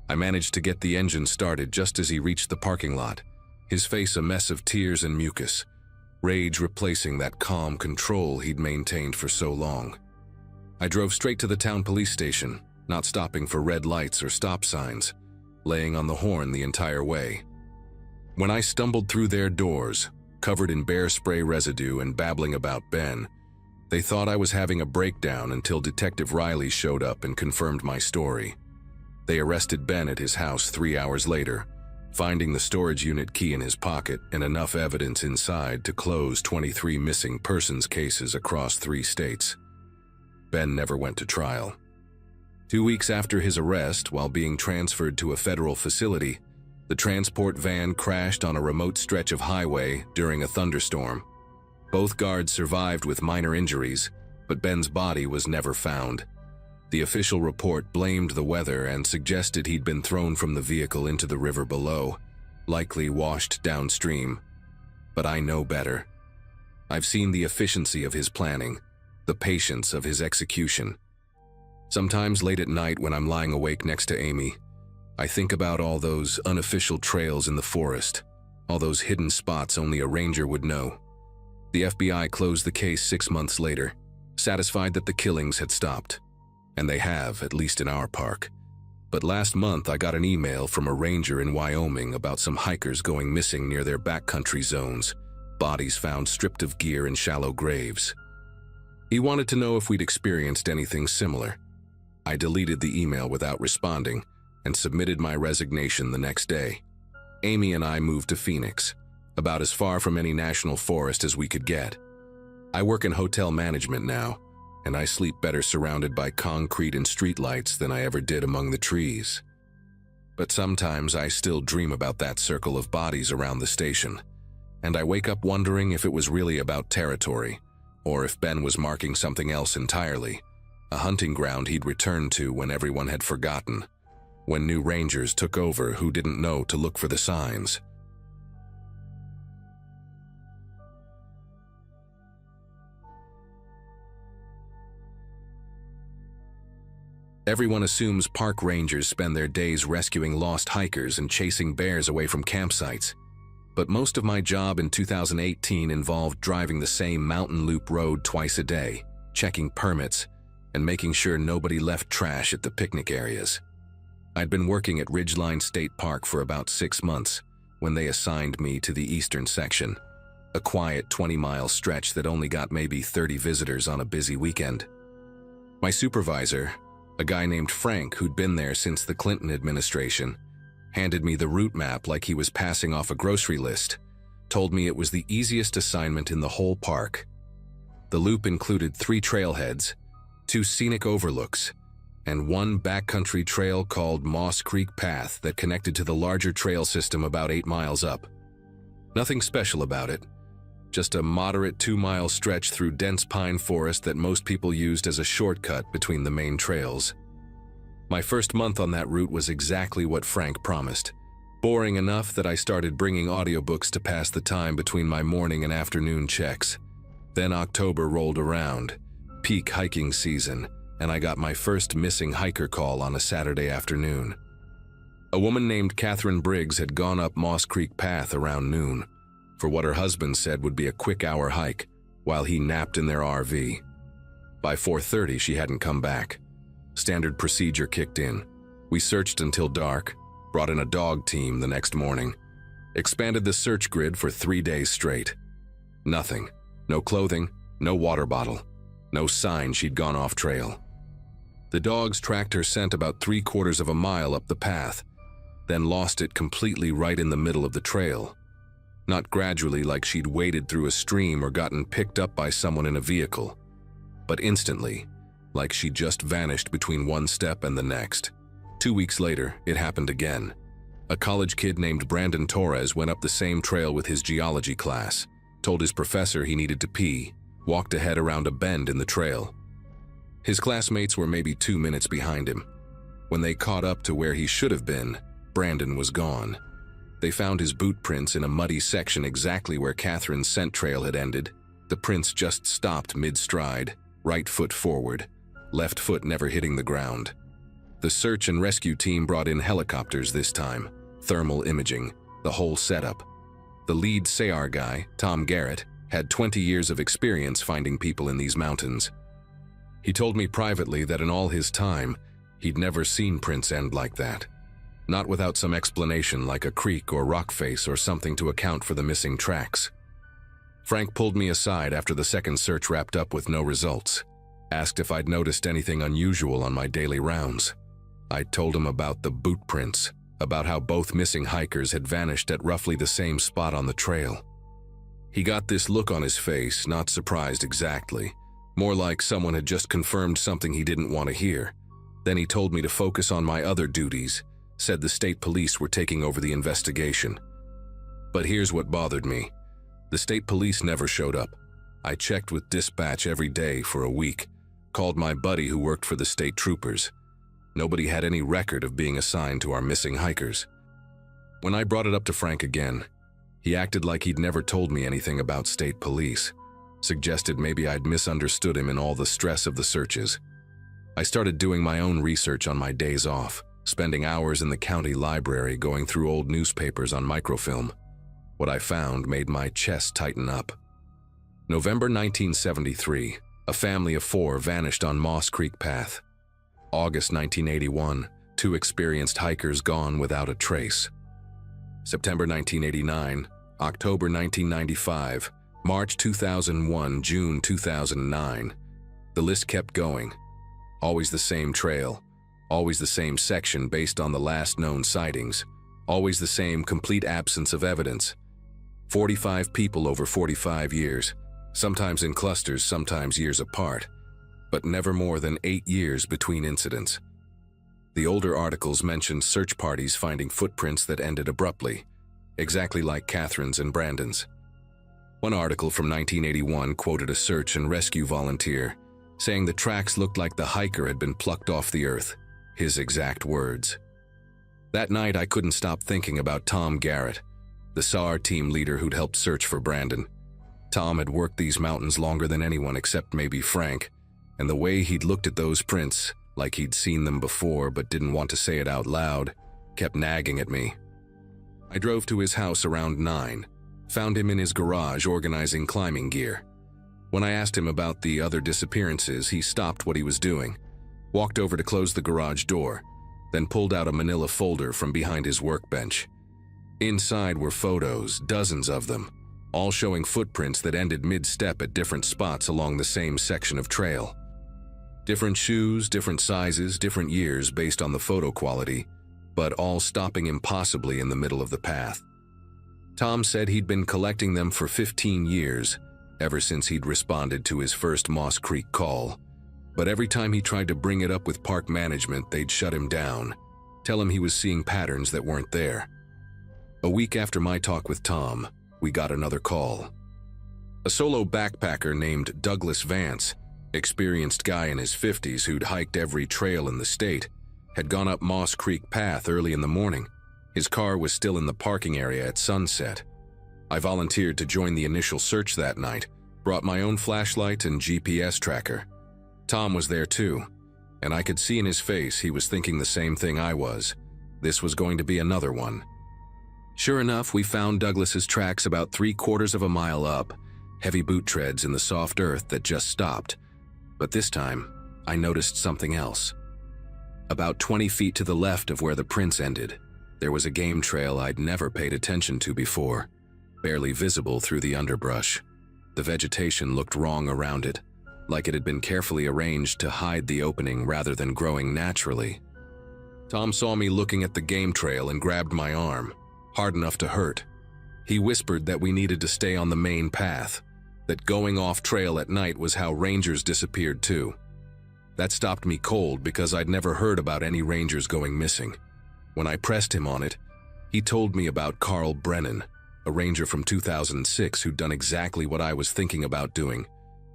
I managed to get the engine started just as he reached the parking lot, his face a mess of tears and mucus, rage replacing that calm control he'd maintained for so long. I drove straight to the town police station, not stopping for red lights or stop signs, laying on the horn the entire way. When I stumbled through their doors, covered in bear spray residue and babbling about Ben, they thought I was having a breakdown until Detective Riley showed up and confirmed my story. They arrested Ben at his house 3 hours later, finding the storage unit key in his pocket and enough evidence inside to close 23 missing persons cases across 3 states. Ben never went to trial. 2 weeks after his arrest, while being transferred to a federal facility, the transport van crashed on a remote stretch of highway during a thunderstorm. Both guards survived with minor injuries, but Ben's body was never found. The official report blamed the weather and suggested he'd been thrown from the vehicle into the river below, likely washed downstream. But I know better. I've seen the efficiency of his planning, the patience of his execution. Sometimes late at night when I'm lying awake next to Amy, I think about all those unofficial trails in the forest, all those hidden spots only a ranger would know. The FBI closed the case 6 months later, satisfied that the killings had stopped. And they have, at least in our park. But last month I got an email from a ranger in Wyoming about some hikers going missing near their backcountry zones, bodies found stripped of gear in shallow graves. He wanted to know if we'd experienced anything similar. I deleted the email without responding and submitted my resignation the next day. Amy and I moved to Phoenix, about as far from any national forest as we could get. I work in hotel management now, and I sleep better surrounded by concrete and streetlights than I ever did among the trees. But sometimes I still dream about that circle of bodies around the station, and I wake up wondering if it was really about territory, or if Ben was marking something else entirely, a hunting ground he'd returned to when everyone had forgotten, when new rangers took over who didn't know to look for the signs. Everyone assumes park rangers spend their days rescuing lost hikers and chasing bears away from campsites. But most of my job in 2018 involved driving the same mountain loop road twice a day, checking permits, and making sure nobody left trash at the picnic areas. I'd been working at Ridgeline State Park for about 6 months when they assigned me to the eastern section, a quiet 20-mile stretch that only got maybe 30 visitors on a busy weekend. My supervisor, a guy named Frank who'd been there since the Clinton administration, handed me the route map like he was passing off a grocery list, told me it was the easiest assignment in the whole park. The loop included 3 trailheads, 2 scenic overlooks, and 1 backcountry trail called Moss Creek Path that connected to the larger trail system about 8 miles up. Nothing special about it, just a moderate 2-mile stretch through dense pine forest that most people used as a shortcut between the main trails. My first month on that route was exactly what Frank promised, boring enough that I started bringing audiobooks to pass the time between my morning and afternoon checks. Then October rolled around, peak hiking season, and I got my first missing hiker call on a Saturday afternoon. A woman named Catherine Briggs had gone up Moss Creek Path around noon, for what her husband said would be a quick hour hike, while he napped in their RV. By 4:30, she hadn't come back. Standard procedure kicked in. We searched until dark, brought in a dog team the next morning, expanded the search grid for 3 days straight. Nothing. No clothing, no water bottle, no sign she'd gone off trail. The dogs tracked her scent about 3/4 of a mile up the path, then lost it completely right in the middle of the trail. Not gradually like she'd waded through a stream or gotten picked up by someone in a vehicle, but instantly, like she'd just vanished between one step and the next. 2 weeks later, it happened again. A college kid named Brandon Torres went up the same trail with his geology class, told his professor he needed to pee, walked ahead around a bend in the trail. His classmates were maybe 2 minutes behind him. When they caught up to where he should have been, Brandon was gone. They found his boot prints in a muddy section exactly where Catherine's scent trail had ended. The prints just stopped mid-stride, right foot forward, left foot never hitting the ground. The search and rescue team brought in helicopters this time, thermal imaging, the whole setup. The lead SAR guy, Tom Garrett, had 20 years of experience finding people in these mountains. He told me privately that in all his time, he'd never seen prints end like that. Not without some explanation like a creek or rock face or something to account for the missing tracks. Frank pulled me aside after the second search wrapped up with no results. Asked if I'd noticed anything unusual on my daily rounds. I told him about the boot prints, about how both missing hikers had vanished at roughly the same spot on the trail. He got this look on his face, not surprised exactly, more like someone had just confirmed something he didn't want to hear. Then he told me to focus on my other duties, said the state police were taking over the investigation. But here's what bothered me. The state police never showed up. I checked with dispatch every day for a week, called my buddy who worked for the state troopers. Nobody had any record of being assigned to our missing hikers. When I brought it up to Frank again, he acted like he'd never told me anything about state police, suggested maybe I'd misunderstood him in all the stress of the searches. I started doing my own research on my days off, spending hours in the county library going through old newspapers on microfilm. What I found made my chest tighten up. November 1973, a family of 4 vanished on Moss Creek Path. August 1981, 2 experienced hikers gone without a trace. September 1989, October 1995, March 2001, June 2009. The list kept going. Always the same trail, always the same section based on the last known sightings, always the same complete absence of evidence. 45 people over 45 years, sometimes in clusters, sometimes years apart, but never more than 8 years between incidents. The older articles mentioned search parties finding footprints that ended abruptly, exactly like Catherine's and Brandon's. One article from 1981 quoted a search and rescue volunteer, saying the tracks looked like the hiker had been plucked off the earth, his exact words. That night I couldn't stop thinking about Tom Garrett, the SAR team leader who'd helped search for Brandon. Tom had worked these mountains longer than anyone except maybe Frank, and the way he'd looked at those prints, like he'd seen them before but didn't want to say it out loud, kept nagging at me. I drove to his house around 9, found him in his garage organizing climbing gear. When I asked him about the other disappearances, he stopped what he was doing, walked over to close the garage door, then pulled out a manila folder from behind his workbench. Inside were photos, dozens of them, all showing footprints that ended mid-step at different spots along the same section of trail. Different shoes, different sizes, different years based on the photo quality, but all stopping impossibly in the middle of the path. Tom said he'd been collecting them for 15 years, ever since he'd responded to his first Moss Creek call. But every time he tried to bring it up with park management, they'd shut him down, tell him he was seeing patterns that weren't there. A week after my talk with Tom, we got another call. A solo backpacker named Douglas Vance, experienced guy in his 50s who'd hiked every trail in the state, had gone up Moss Creek Path early in the morning. His car was still in the parking area at sunset. I volunteered to join the initial search that night, brought my own flashlight and GPS tracker. Tom was there too, and I could see in his face he was thinking the same thing I was. This was going to be another one. Sure enough, we found Douglas's tracks about 3/4 of a mile up, heavy boot treads in the soft earth that just stopped. But this time, I noticed something else. About 20 feet to the left of where the prints ended, there was a game trail I'd never paid attention to before, barely visible through the underbrush. The vegetation looked wrong around it, like it had been carefully arranged to hide the opening rather than growing naturally. Tom saw me looking at the game trail and grabbed my arm, hard enough to hurt. He whispered that we needed to stay on the main path, that going off trail at night was how rangers disappeared too. That stopped me cold because I'd never heard about any rangers going missing. When I pressed him on it, he told me about Carl Brennan, a ranger from 2006 who'd done exactly what I was thinking about doing,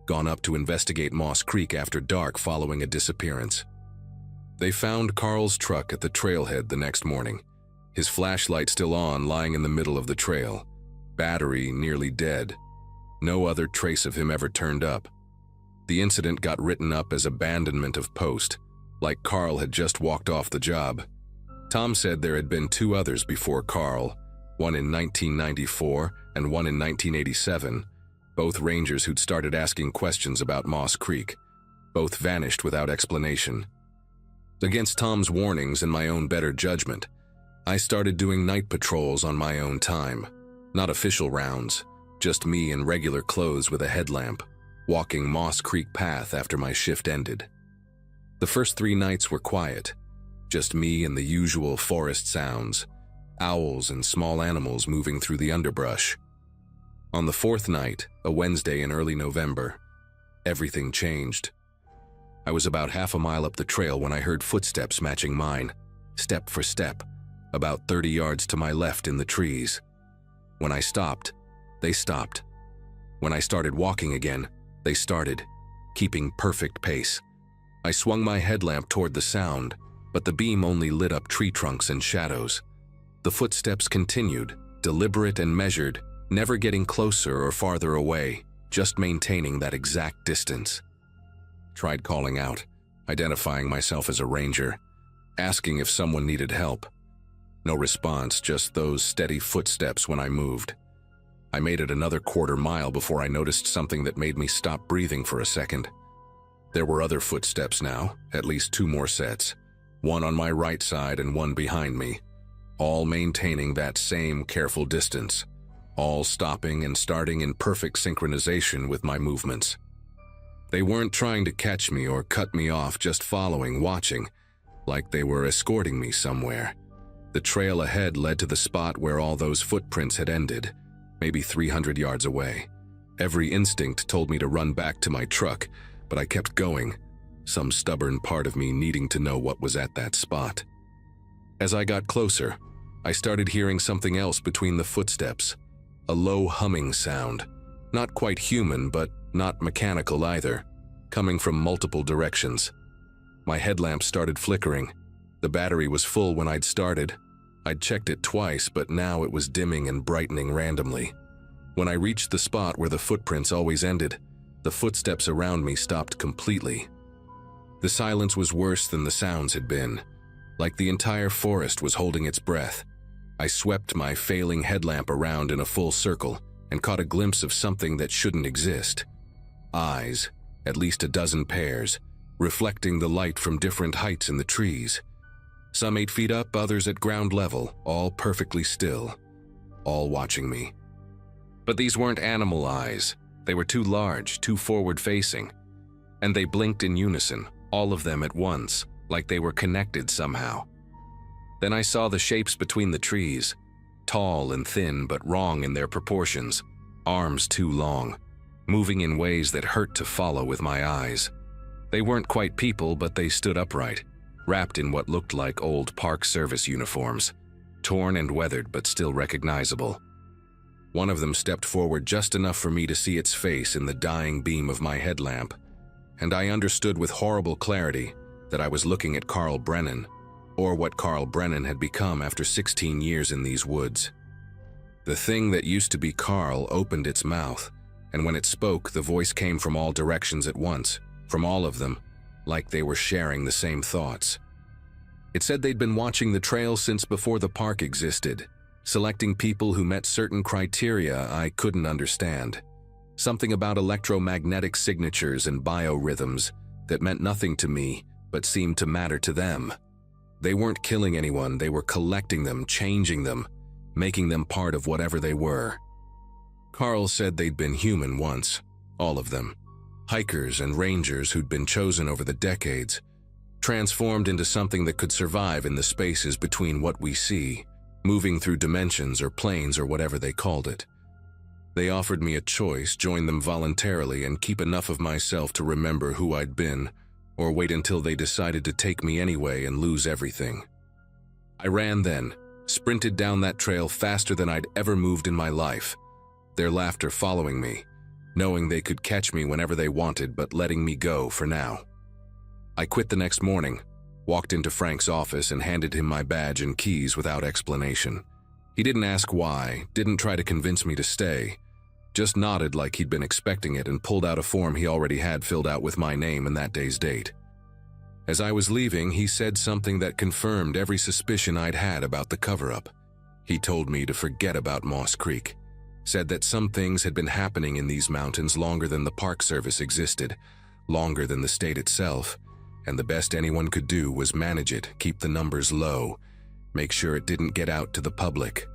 gone up to investigate Moss Creek after dark following a disappearance. They found Carl's truck at the trailhead the next morning, his flashlight still on, lying in the middle of the trail, battery nearly dead. No other trace of him ever turned up. The incident got written up as abandonment of post, like Carl had just walked off the job. Tom said there had been 2 others before Carl, one in 1994 and one in 1987, both rangers who'd started asking questions about Moss Creek. Both vanished without explanation. Against Tom's warnings and my own better judgment, I started doing night patrols on my own time. Not official rounds, just me in regular clothes with a headlamp, walking Moss Creek path after my shift ended. The first 3 nights were quiet, just me and the usual forest sounds, owls and small animals moving through the underbrush. On the 4th night, a Wednesday in early November, everything changed. I was about half a mile up the trail when I heard footsteps matching mine, step for step, about 30 yards to my left in the trees. When I stopped, they stopped. When I started walking again, they started, keeping perfect pace. I swung my headlamp toward the sound, but the beam only lit up tree trunks and shadows. The footsteps continued, deliberate and measured, never getting closer or farther away, just maintaining that exact distance. Tried calling out, identifying myself as a ranger, asking if someone needed help. No response, just those steady footsteps when I moved. I made it another quarter mile before I noticed something that made me stop breathing for a second. There were other footsteps now, at least 2 more sets, one on my right side and one behind me, all maintaining that same careful distance, all stopping and starting in perfect synchronization with my movements. They weren't trying to catch me or cut me off, just following, watching, like they were escorting me somewhere. The trail ahead led to the spot where all those footprints had ended, maybe 300 yards away. Every instinct told me to run back to my truck, but I kept going, some stubborn part of me needing to know what was at that spot. As I got closer, I started hearing something else between the footsteps, a low humming sound, not quite human but not mechanical either, coming from multiple directions. My headlamp started flickering. The battery was full when I'd started. I'd checked it twice, but now it was dimming and brightening randomly. When I reached the spot where the footprints always ended, the footsteps around me stopped completely. The silence was worse than the sounds had been, like the entire forest was holding its breath. I swept my failing headlamp around in a full circle and caught a glimpse of something that shouldn't exist. Eyes, at least a dozen pairs, reflecting the light from different heights in the trees. Some 8 feet up, others at ground level, all perfectly still, all watching me. But these weren't animal eyes. They were too large, too forward-facing. And they blinked in unison, all of them at once, like they were connected somehow. Then I saw the shapes between the trees, tall and thin but wrong in their proportions, arms too long, moving in ways that hurt to follow with my eyes. They weren't quite people, but they stood upright, wrapped in what looked like old Park Service uniforms, torn and weathered but still recognizable. One of them stepped forward just enough for me to see its face in the dying beam of my headlamp, and I understood with horrible clarity that I was looking at Carl Brennan, or what Carl Brennan had become after 16 years in these woods. The thing that used to be Carl opened its mouth, and when it spoke, the voice came from all directions at once, from all of them, like they were sharing the same thoughts. It said they'd been watching the trail since before the park existed, selecting people who met certain criteria I couldn't understand. Something about electromagnetic signatures and biorhythms that meant nothing to me, but seemed to matter to them. They weren't killing anyone, they were collecting them, changing them, making them part of whatever they were. Carl said they'd been human once, all of them. Hikers and rangers who'd been chosen over the decades, transformed into something that could survive in the spaces between what we see moving through dimensions or planes or whatever they called it. They offered me a choice: join them voluntarily and keep enough of myself to remember who I'd been, or wait until they decided to take me anyway and lose everything. I ran then, sprinted down that trail faster than I'd ever moved in my life, their laughter following me, knowing they could catch me whenever they wanted but letting me go for now. I quit the next morning, walked into Frank's office and handed him my badge and keys without explanation. He didn't ask why, didn't try to convince me to stay, just nodded like he'd been expecting it and pulled out a form he already had filled out with my name and that day's date. As I was leaving, he said something that confirmed every suspicion I'd had about the cover-up. He told me to forget about Moss Creek, said that some things had been happening in these mountains longer than the Park Service existed, longer than the state itself, and the best anyone could do was manage it, keep the numbers low, make sure it didn't get out to the public.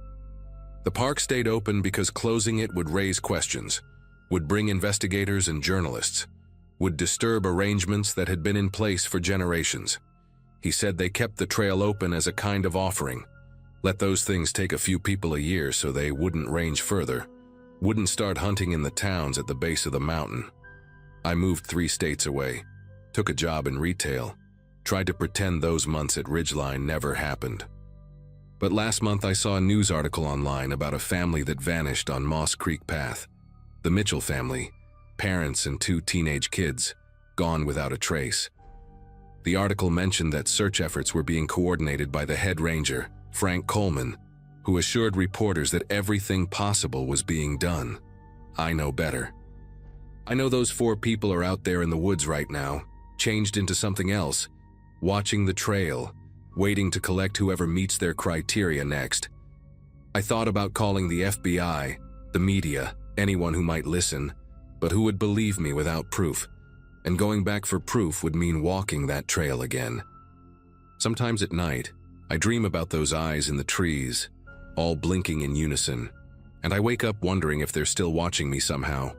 The park stayed open because closing it would raise questions, would bring investigators and journalists, would disturb arrangements that had been in place for generations. He said they kept the trail open as a kind of offering, let those things take a few people a year so they wouldn't range further, wouldn't start hunting in the towns at the base of the mountain. I moved 3 states away, took a job in retail, tried to pretend those months at Ridgeline never happened. But last month I saw a news article online about a family that vanished on Moss Creek Path. The Mitchell family, parents and 2 teenage kids, gone without a trace. The article mentioned that search efforts were being coordinated by the head ranger, Frank Coleman, who assured reporters that everything possible was being done. I know better. I know those 4 people are out there in the woods right now, changed into something else, watching the trail, waiting to collect whoever meets their criteria next. I thought about calling the FBI, the media, anyone who might listen, but who would believe me without proof? And going back for proof would mean walking that trail again. Sometimes at night, I dream about those eyes in the trees, all blinking in unison, and I wake up wondering if they're still watching me somehow,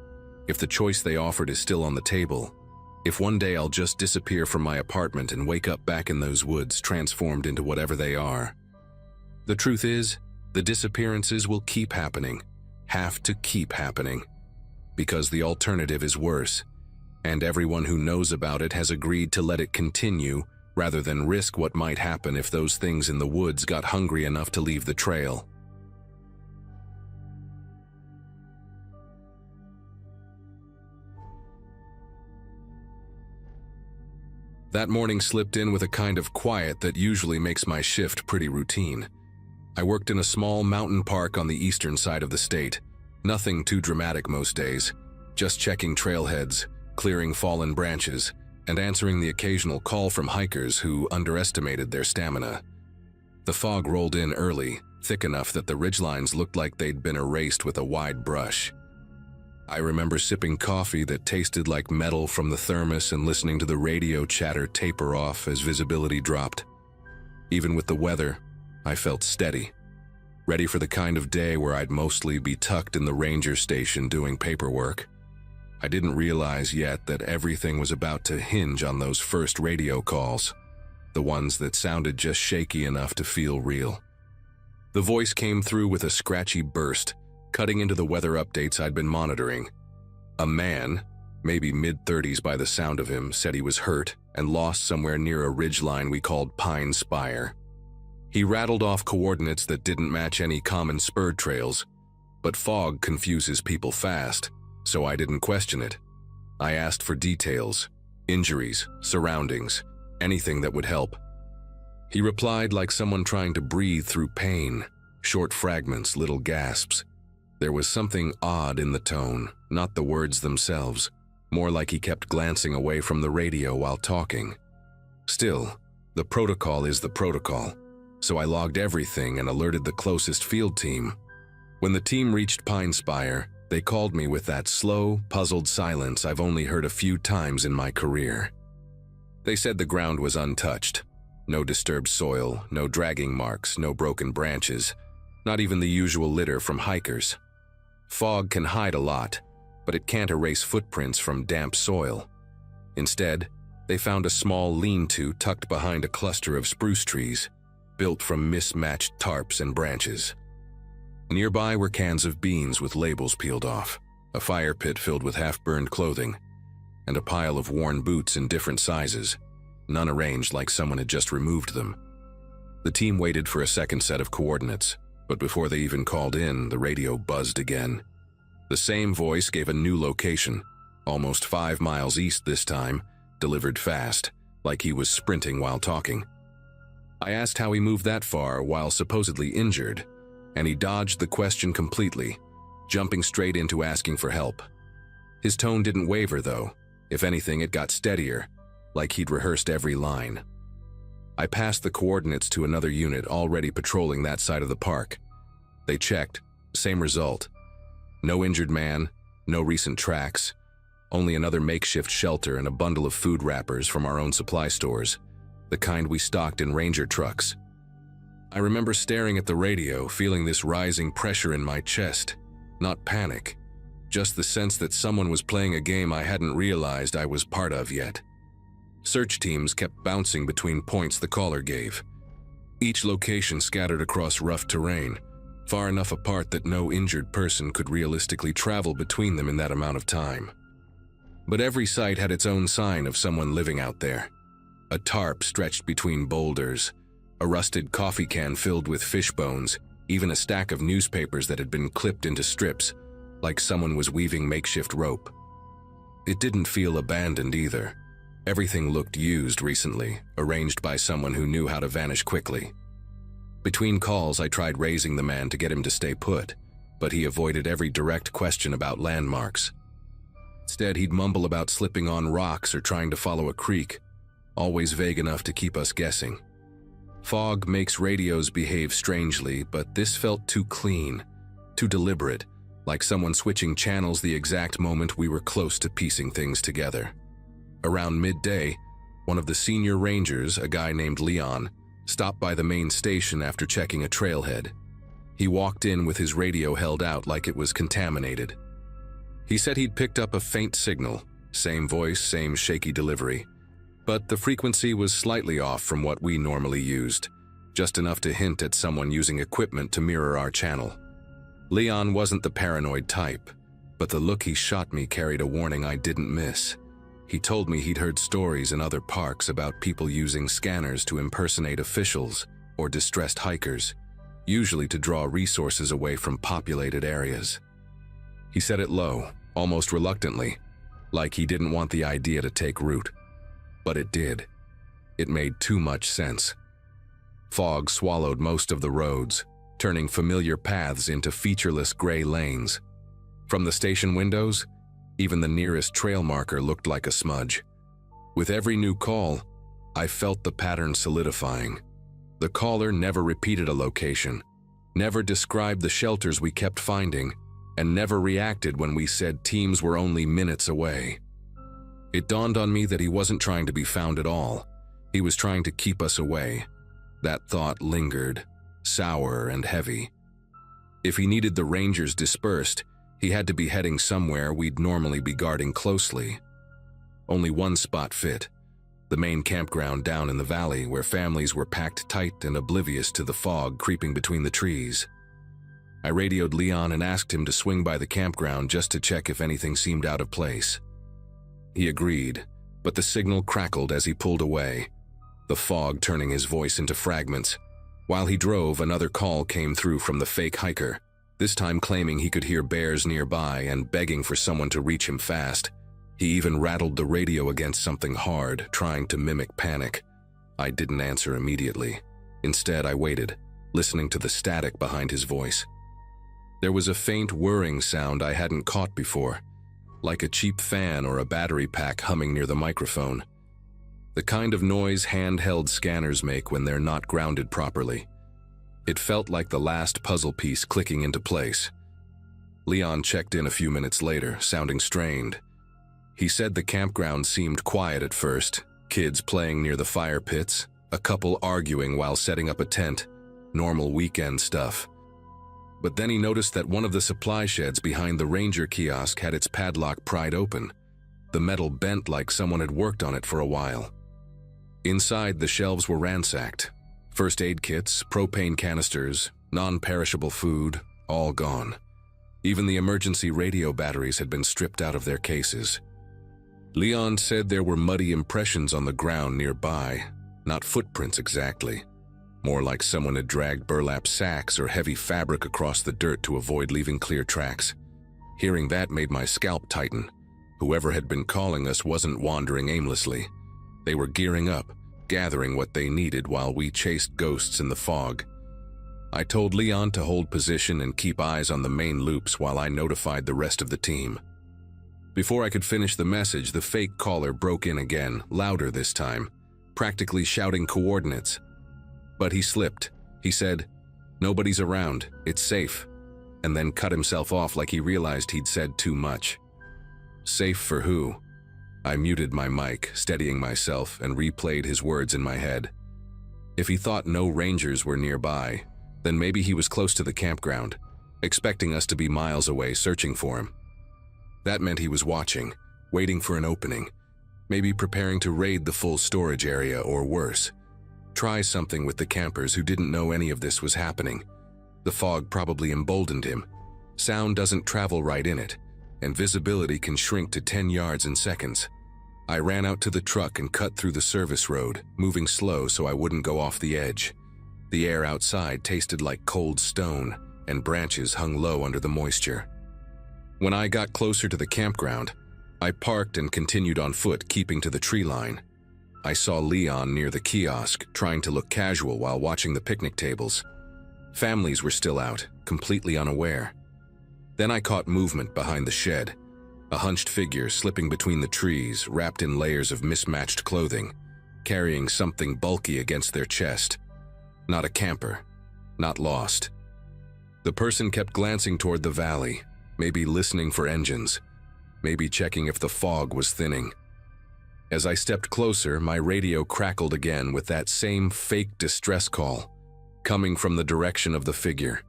if the choice they offered is still on the table, if one day I'll just disappear from my apartment and wake up back in those woods transformed into whatever they are. The truth is, the disappearances will keep happening, have to keep happening, because the alternative is worse, and everyone who knows about it has agreed to let it continue rather than risk what might happen if those things in the woods got hungry enough to leave the trail. That morning slipped in with a kind of quiet that usually makes my shift pretty routine. I worked in a small mountain park on the eastern side of the state. Nothing too dramatic most days, just checking trailheads, clearing fallen branches, and answering the occasional call from hikers who underestimated their stamina. The fog rolled in early, thick enough that the ridgelines looked like they'd been erased with a wide brush. I remember sipping coffee that tasted like metal from the thermos and listening to the radio chatter taper off as visibility dropped. Even with the weather, I felt steady, ready for the kind of day where I'd mostly be tucked in the ranger station doing paperwork. I didn't realize yet that everything was about to hinge on those first radio calls, the ones that sounded just shaky enough to feel real. The voice came through with a scratchy burst, cutting into the weather updates I'd been monitoring. A man, maybe mid-30s by the sound of him, said he was hurt and lost somewhere near a ridgeline we called Pine Spire. He rattled off coordinates that didn't match any common spur trails, but fog confuses people fast, so I didn't question it. I asked for details, injuries, surroundings, anything that would help. He replied like someone trying to breathe through pain, short fragments, little gasps. There was something odd in the tone, not the words themselves, more like he kept glancing away from the radio while talking. Still, the protocol is the protocol, so I logged everything and alerted the closest field team. When the team reached Pine Spire, they called me with that slow, puzzled silence I've only heard a few times in my career. They said the ground was untouched. No disturbed soil, no dragging marks, no broken branches, not even the usual litter from hikers. Fog can hide a lot, but it can't erase footprints from damp soil. Instead, they found a small lean-to tucked behind a cluster of spruce trees. built from mismatched tarps and branches. Nearby were cans of beans with labels peeled off, a fire pit filled with half-burned clothing, and a pile of worn boots in different sizes, none arranged like someone had just removed them. The team waited for a second set of coordinates, but before they even called in, the radio buzzed again. The same voice gave a new location, almost 5 miles east this time, delivered fast, like he was sprinting while talking. I asked how he moved that far while supposedly injured, and he dodged the question completely, jumping straight into asking for help. His tone didn't waver, though. If anything, it got steadier, like he'd rehearsed every line. I passed the coordinates to another unit already patrolling that side of the park. They checked, same result. No injured man, no recent tracks, only another makeshift shelter and a bundle of food wrappers from our own supply stores, the kind we stocked in ranger trucks. I remember staring at the radio, feeling this rising pressure in my chest. Not panic, just the sense that someone was playing a game I hadn't realized I was part of yet. Search teams kept bouncing between points the caller gave, each location scattered across rough terrain, far enough apart that no injured person could realistically travel between them in that amount of time. But every site had its own sign of someone living out there. A tarp stretched between boulders, a rusted coffee can filled with fish bones, even a stack of newspapers that had been clipped into strips, like someone was weaving makeshift rope. It didn't feel abandoned either. Everything looked used recently, arranged by someone who knew how to vanish quickly. Between calls, I tried raising the man to get him to stay put, but he avoided every direct question about landmarks. Instead, he'd mumble about slipping on rocks or trying to follow a creek, always vague enough to keep us guessing. Fog makes radios behave strangely, but this felt too clean, too deliberate, like someone switching channels the exact moment we were close to piecing things together. Around midday, one of the senior rangers, a guy named Leon, stopped by the main station after checking a trailhead. He walked in with his radio held out like it was contaminated. He said he'd picked up a faint signal, same voice, same shaky delivery, but the frequency was slightly off from what we normally used, just enough to hint at someone using equipment to mirror our channel. Leon wasn't the paranoid type, but the look he shot me carried a warning I didn't miss. He told me he'd heard stories in other parks about people using scanners to impersonate officials or distressed hikers, usually to draw resources away from populated areas. He said it low, almost reluctantly, like he didn't want the idea to take root. But it did. It made too much sense. Fog swallowed most of the roads, turning familiar paths into featureless gray lanes. From the station windows, even the nearest trail marker looked like a smudge. With every new call, I felt the pattern solidifying. The caller never repeated a location, never described the shelters we kept finding, and never reacted when we said teams were only minutes away. It dawned on me that he wasn't trying to be found at all. He was trying to keep us away. That thought lingered, sour and heavy. If he needed the Rangers dispersed, he had to be heading somewhere we'd normally be guarding closely. Only one spot fit, the main campground down in the valley where families were packed tight and oblivious to the fog creeping between the trees. I radioed Leon and asked him to swing by the campground just to check if anything seemed out of place. He agreed, but the signal crackled as he pulled away, the fog turning his voice into fragments. While he drove, another call came through from the fake hiker, this time claiming he could hear bears nearby and begging for someone to reach him fast. He even rattled the radio against something hard, trying to mimic panic. I didn't answer immediately. Instead, I waited, listening to the static behind his voice. There was a faint whirring sound I hadn't caught before, like a cheap fan or a battery pack humming near the microphone. The kind of noise handheld scanners make when they're not grounded properly. It felt like the last puzzle piece clicking into place. Leon checked in a few minutes later, sounding strained. He said the campground seemed quiet at first, kids playing near the fire pits, a couple arguing while setting up a tent, normal weekend stuff. But then he noticed that one of the supply sheds behind the ranger kiosk had its padlock pried open, the metal bent like someone had worked on it for a while. Inside, the shelves were ransacked. First aid kits, propane canisters, non-perishable food, all gone. Even the emergency radio batteries had been stripped out of their cases. Leon said there were muddy impressions on the ground nearby, not footprints exactly. More like someone had dragged burlap sacks or heavy fabric across the dirt to avoid leaving clear tracks. Hearing that made my scalp tighten. Whoever had been calling us wasn't wandering aimlessly. They were gearing up, gathering what they needed while we chased ghosts in the fog. I told Leon to hold position and keep eyes on the main loops while I notified the rest of the team. Before I could finish the message, the fake caller broke in again, louder this time, practically shouting coordinates. But he slipped. He said, "Nobody's around, it's safe," and then cut himself off like he realized he'd said too much. Safe for who? I muted my mic, steadying myself, and replayed his words in my head. If he thought no rangers were nearby, then maybe he was close to the campground, expecting us to be miles away searching for him. That meant he was watching, waiting for an opening, maybe preparing to raid the full storage area or worse. Try something with the campers who didn't know any of this was happening. The fog probably emboldened him. Sound doesn't travel right in it, and visibility can shrink to 10 yards in seconds. I ran out to the truck and cut through the service road, moving slow so I wouldn't go off the edge. The air outside tasted like cold stone, and branches hung low under the moisture. When I got closer to the campground, I parked and continued on foot, keeping to the tree line. I saw Leon near the kiosk, trying to look casual while watching the picnic tables. Families were still out, completely unaware. Then I caught movement behind the shed, a hunched figure slipping between the trees, wrapped in layers of mismatched clothing, carrying something bulky against their chest. Not a camper, not lost. The person kept glancing toward the valley, maybe listening for engines, maybe checking if the fog was thinning. As I stepped closer, my radio crackled again with that same fake distress call, coming from the direction of the figure.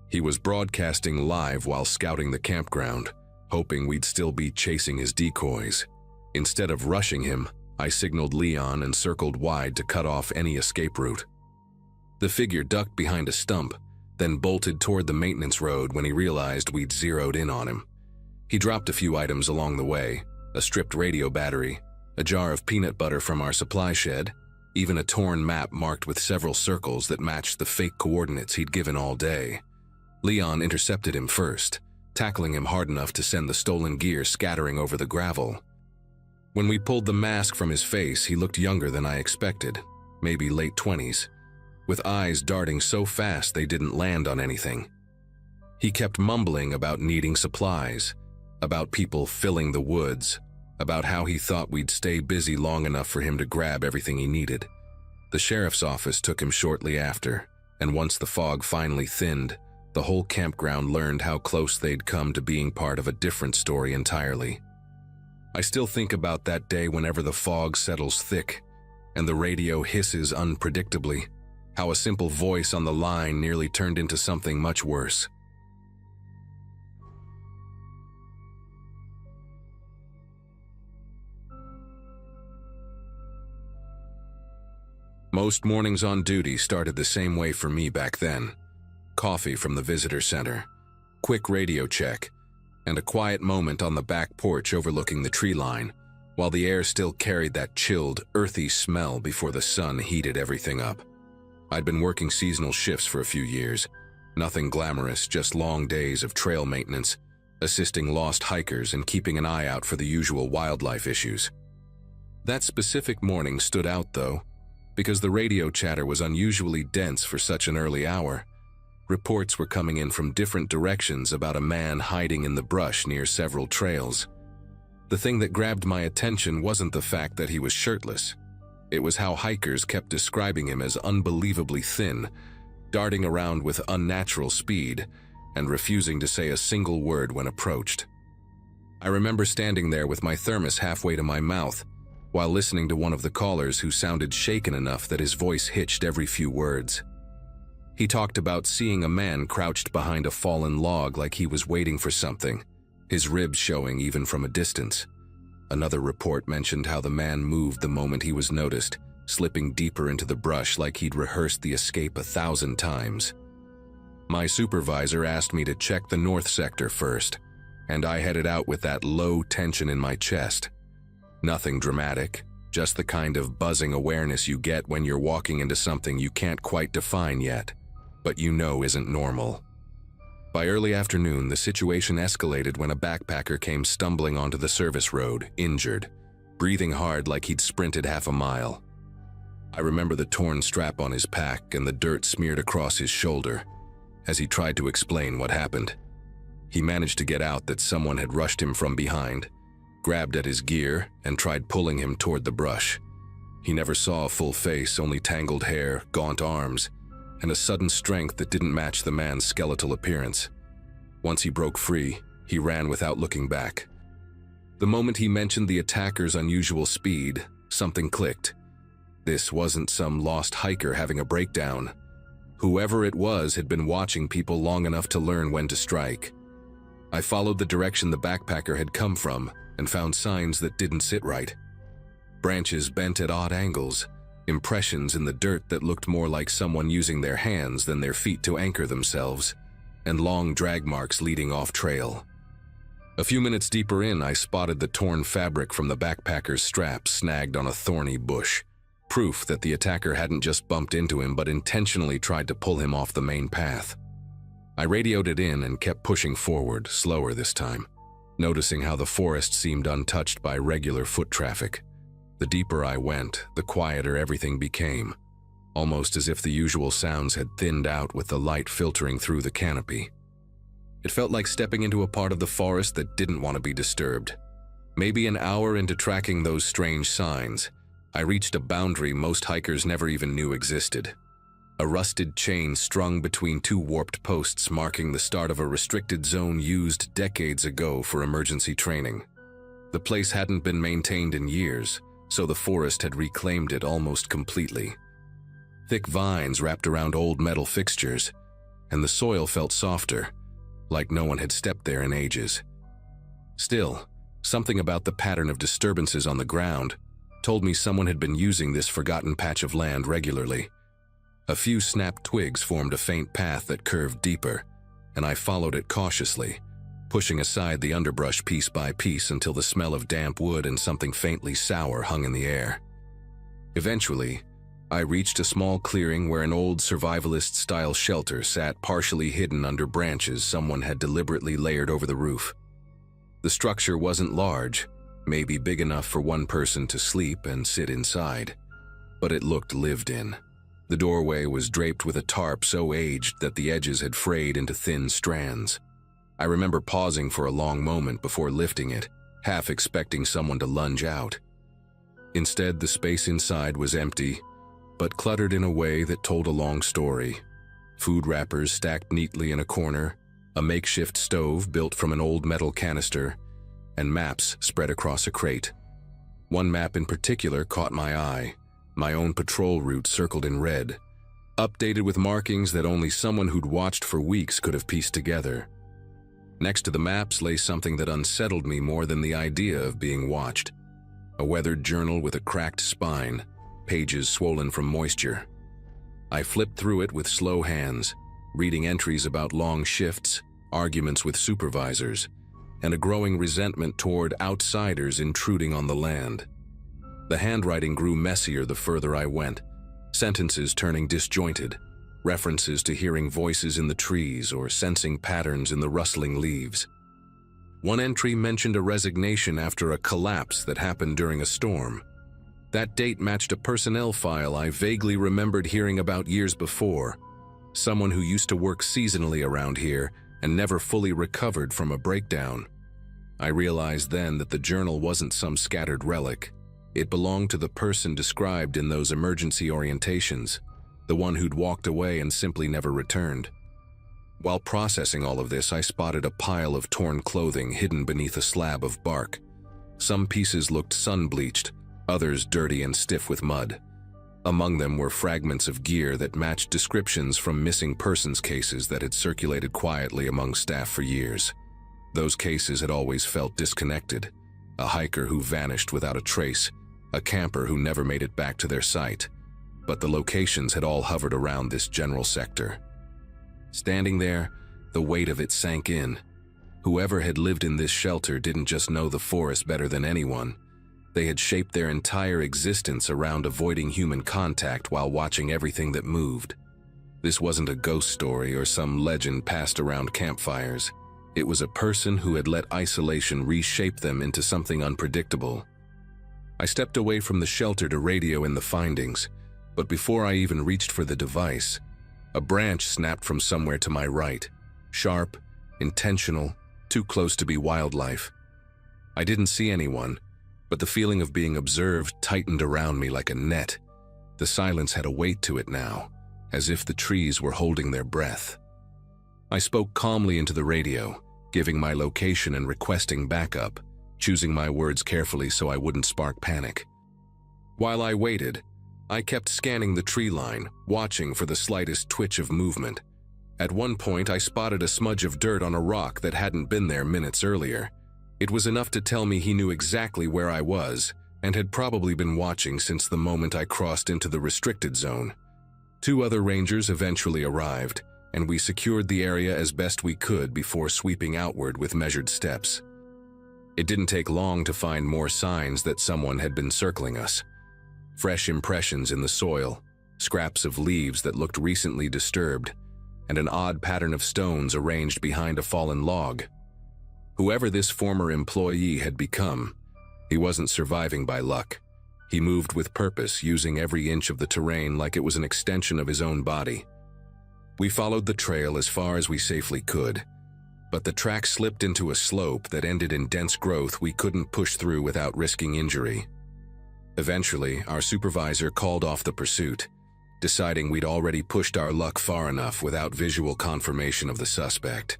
He was broadcasting live while scouting the campground, hoping we'd still be chasing his decoys. Instead of rushing him, I signaled Leon and circled wide to cut off any escape route. The figure ducked behind a stump, then bolted toward the maintenance road when he realized we'd zeroed in on him. He dropped a few items along the way, a stripped radio battery, a jar of peanut butter from our supply shed, even a torn map marked with several circles that matched the fake coordinates he'd given all day. Leon intercepted him first, tackling him hard enough to send the stolen gear scattering over the gravel. When we pulled the mask from his face, he looked younger than I expected, maybe late 20s, with eyes darting so fast they didn't land on anything. He kept mumbling about needing supplies, about people filling the woods, about how he thought we'd stay busy long enough for him to grab everything he needed. The sheriff's office took him shortly after, and once the fog finally thinned, the whole campground learned how close they'd come to being part of a different story entirely. I still think about that day whenever the fog settles thick, and the radio hisses unpredictably, how a simple voice on the line nearly turned into something much worse. Most mornings on duty started the same way for me back then. Coffee from the visitor center, quick radio check, and a quiet moment on the back porch overlooking the tree line, while the air still carried that chilled, earthy smell before the sun heated everything up. I'd been working seasonal shifts for a few years. Nothing glamorous, just long days of trail maintenance, assisting lost hikers and keeping an eye out for the usual wildlife issues. That specific morning stood out, though, because the radio chatter was unusually dense for such an early hour. Reports were coming in from different directions about a man hiding in the brush near several trails. The thing that grabbed my attention wasn't the fact that he was shirtless. It was how hikers kept describing him as unbelievably thin, darting around with unnatural speed, and refusing to say a single word when approached. I remember standing there with my thermos halfway to my mouth, while listening to one of the callers who sounded shaken enough that his voice hitched every few words. He talked about seeing a man crouched behind a fallen log like he was waiting for something, his ribs showing even from a distance. Another report mentioned how the man moved the moment he was noticed, slipping deeper into the brush like he'd rehearsed the escape 1,000 times. My supervisor asked me to check the north sector first, and I headed out with that low tension in my chest. Nothing dramatic, just the kind of buzzing awareness you get when you're walking into something you can't quite define yet, but you know isn't normal. By early afternoon, the situation escalated when a backpacker came stumbling onto the service road, injured, breathing hard like he'd sprinted half a mile. I remember the torn strap on his pack and the dirt smeared across his shoulder as he tried to explain what happened. He managed to get out that someone had rushed him from behind, grabbed at his gear, and tried pulling him toward the brush. He never saw a full face, only tangled hair, gaunt arms, and a sudden strength that didn't match the man's skeletal appearance. Once he broke free, he ran without looking back. The moment he mentioned the attacker's unusual speed, something clicked. This wasn't some lost hiker having a breakdown. Whoever it was had been watching people long enough to learn when to strike. I followed the direction the backpacker had come from and found signs that didn't sit right. Branches bent at odd angles, impressions in the dirt that looked more like someone using their hands than their feet to anchor themselves, and long drag marks leading off trail. A few minutes deeper in, I spotted the torn fabric from the backpacker's strap snagged on a thorny bush, proof that the attacker hadn't just bumped into him but intentionally tried to pull him off the main path. I radioed it in and kept pushing forward, slower this time, noticing how the forest seemed untouched by regular foot traffic. The deeper I went, the quieter everything became, almost as if the usual sounds had thinned out with the light filtering through the canopy. It felt like stepping into a part of the forest that didn't want to be disturbed. Maybe an hour into tracking those strange signs, I reached a boundary most hikers never even knew existed. A rusted chain strung between two warped posts marking the start of a restricted zone used decades ago for emergency training. The place hadn't been maintained in years, so the forest had reclaimed it almost completely. Thick vines wrapped around old metal fixtures, and the soil felt softer, like no one had stepped there in ages. Still, something about the pattern of disturbances on the ground told me someone had been using this forgotten patch of land regularly. A few snapped twigs formed a faint path that curved deeper, and I followed it cautiously, pushing aside the underbrush piece by piece until the smell of damp wood and something faintly sour hung in the air. Eventually, I reached a small clearing where an old survivalist-style shelter sat partially hidden under branches someone had deliberately layered over the roof. The structure wasn't large, maybe big enough for one person to sleep and sit inside, but it looked lived in. The doorway was draped with a tarp so aged that the edges had frayed into thin strands. I remember pausing for a long moment before lifting it, half expecting someone to lunge out. Instead, the space inside was empty, but cluttered in a way that told a long story. Food wrappers stacked neatly in a corner, a makeshift stove built from an old metal canister, and maps spread across a crate. One map in particular caught my eye, my own patrol route circled in red, updated with markings that only someone who'd watched for weeks could have pieced together. Next to the maps lay something that unsettled me more than the idea of being watched. A weathered journal with a cracked spine, pages swollen from moisture. I flipped through it with slow hands, reading entries about long shifts, arguments with supervisors, and a growing resentment toward outsiders intruding on the land. The handwriting grew messier the further I went, sentences turning disjointed, references to hearing voices in the trees or sensing patterns in the rustling leaves. One entry mentioned a resignation after a collapse that happened during a storm. That date matched a personnel file I vaguely remembered hearing about years before, someone who used to work seasonally around here and never fully recovered from a breakdown. I realized then that the journal wasn't some scattered relic. It belonged to the person described in those emergency orientations, the one who'd walked away and simply never returned. While processing all of this, I spotted a pile of torn clothing hidden beneath a slab of bark. Some pieces looked sun-bleached, others dirty and stiff with mud. Among them were fragments of gear that matched descriptions from missing persons cases that had circulated quietly among staff for years. Those cases had always felt disconnected, a hiker who vanished without a trace, a camper who never made it back to their site, but the locations had all hovered around this general sector. Standing there, the weight of it sank in. Whoever had lived in this shelter didn't just know the forest better than anyone. They had shaped their entire existence around avoiding human contact while watching everything that moved. This wasn't a ghost story or some legend passed around campfires. It was a person who had let isolation reshape them into something unpredictable. I stepped away from the shelter to radio in the findings, but before I even reached for the device, a branch snapped from somewhere to my right. Sharp, intentional, too close to be wildlife. I didn't see anyone, but the feeling of being observed tightened around me like a net. The silence had a weight to it now, as if the trees were holding their breath. I spoke calmly into the radio, giving my location and requesting backup, choosing my words carefully so I wouldn't spark panic. While I waited, I kept scanning the tree line, watching for the slightest twitch of movement. At one point, I spotted a smudge of dirt on a rock that hadn't been there minutes earlier. It was enough to tell me he knew exactly where I was and had probably been watching since the moment I crossed into the restricted zone. 2 other rangers eventually arrived, and we secured the area as best we could before sweeping outward with measured steps. It didn't take long to find more signs that someone had been circling us. Fresh impressions in the soil, scraps of leaves that looked recently disturbed, and an odd pattern of stones arranged behind a fallen log. Whoever this former employee had become, he wasn't surviving by luck. He moved with purpose, using every inch of the terrain like it was an extension of his own body. We followed the trail as far as we safely could, but the track slipped into a slope that ended in dense growth we couldn't push through without risking injury. Eventually, our supervisor called off the pursuit, deciding we'd already pushed our luck far enough without visual confirmation of the suspect.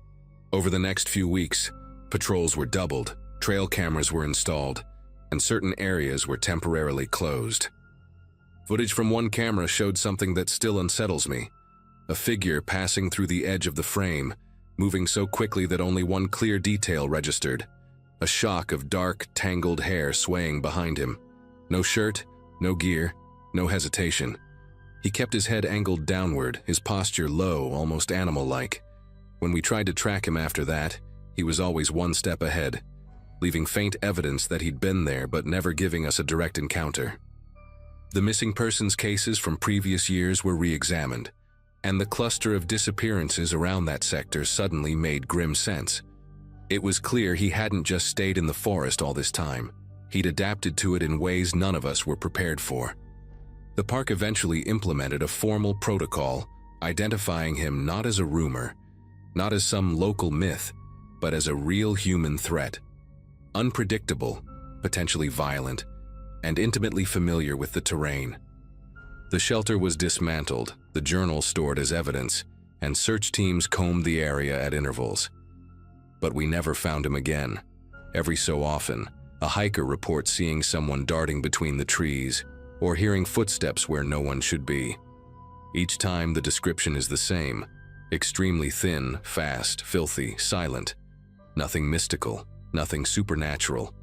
Over the next few weeks, patrols were doubled, trail cameras were installed, and certain areas were temporarily closed. Footage from one camera showed something that still unsettles me. A figure passing through the edge of the frame, moving so quickly that only one clear detail registered. A shock of dark, tangled hair swaying behind him. No shirt, no gear, no hesitation. He kept his head angled downward, his posture low, almost animal-like. When we tried to track him after that, he was always one step ahead, leaving faint evidence that he'd been there but never giving us a direct encounter. The missing persons cases from previous years were re-examined, and the cluster of disappearances around that sector suddenly made grim sense. It was clear he hadn't just stayed in the forest all this time. He'd adapted to it in ways none of us were prepared for. The park eventually implemented a formal protocol, identifying him not as a rumor, not as some local myth, but as a real human threat. Unpredictable, potentially violent, and intimately familiar with the terrain. The shelter was dismantled, the journal stored as evidence, and search teams combed the area at intervals. But we never found him again. Every so often, a hiker reports seeing someone darting between the trees, or hearing footsteps where no one should be. Each time the description is the same: extremely thin, fast, filthy, silent. Nothing mystical, nothing supernatural.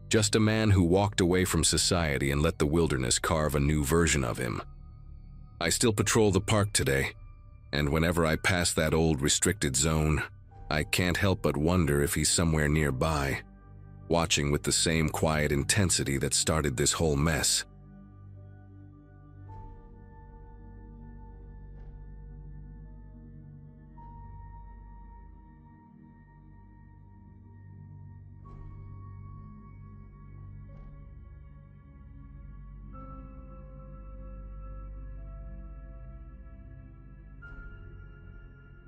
Just a man who walked away from society and let the wilderness carve a new version of him. I still patrol the park today, and whenever I pass that old restricted zone, I can't help but wonder if he's somewhere nearby, watching with the same quiet intensity that started this whole mess.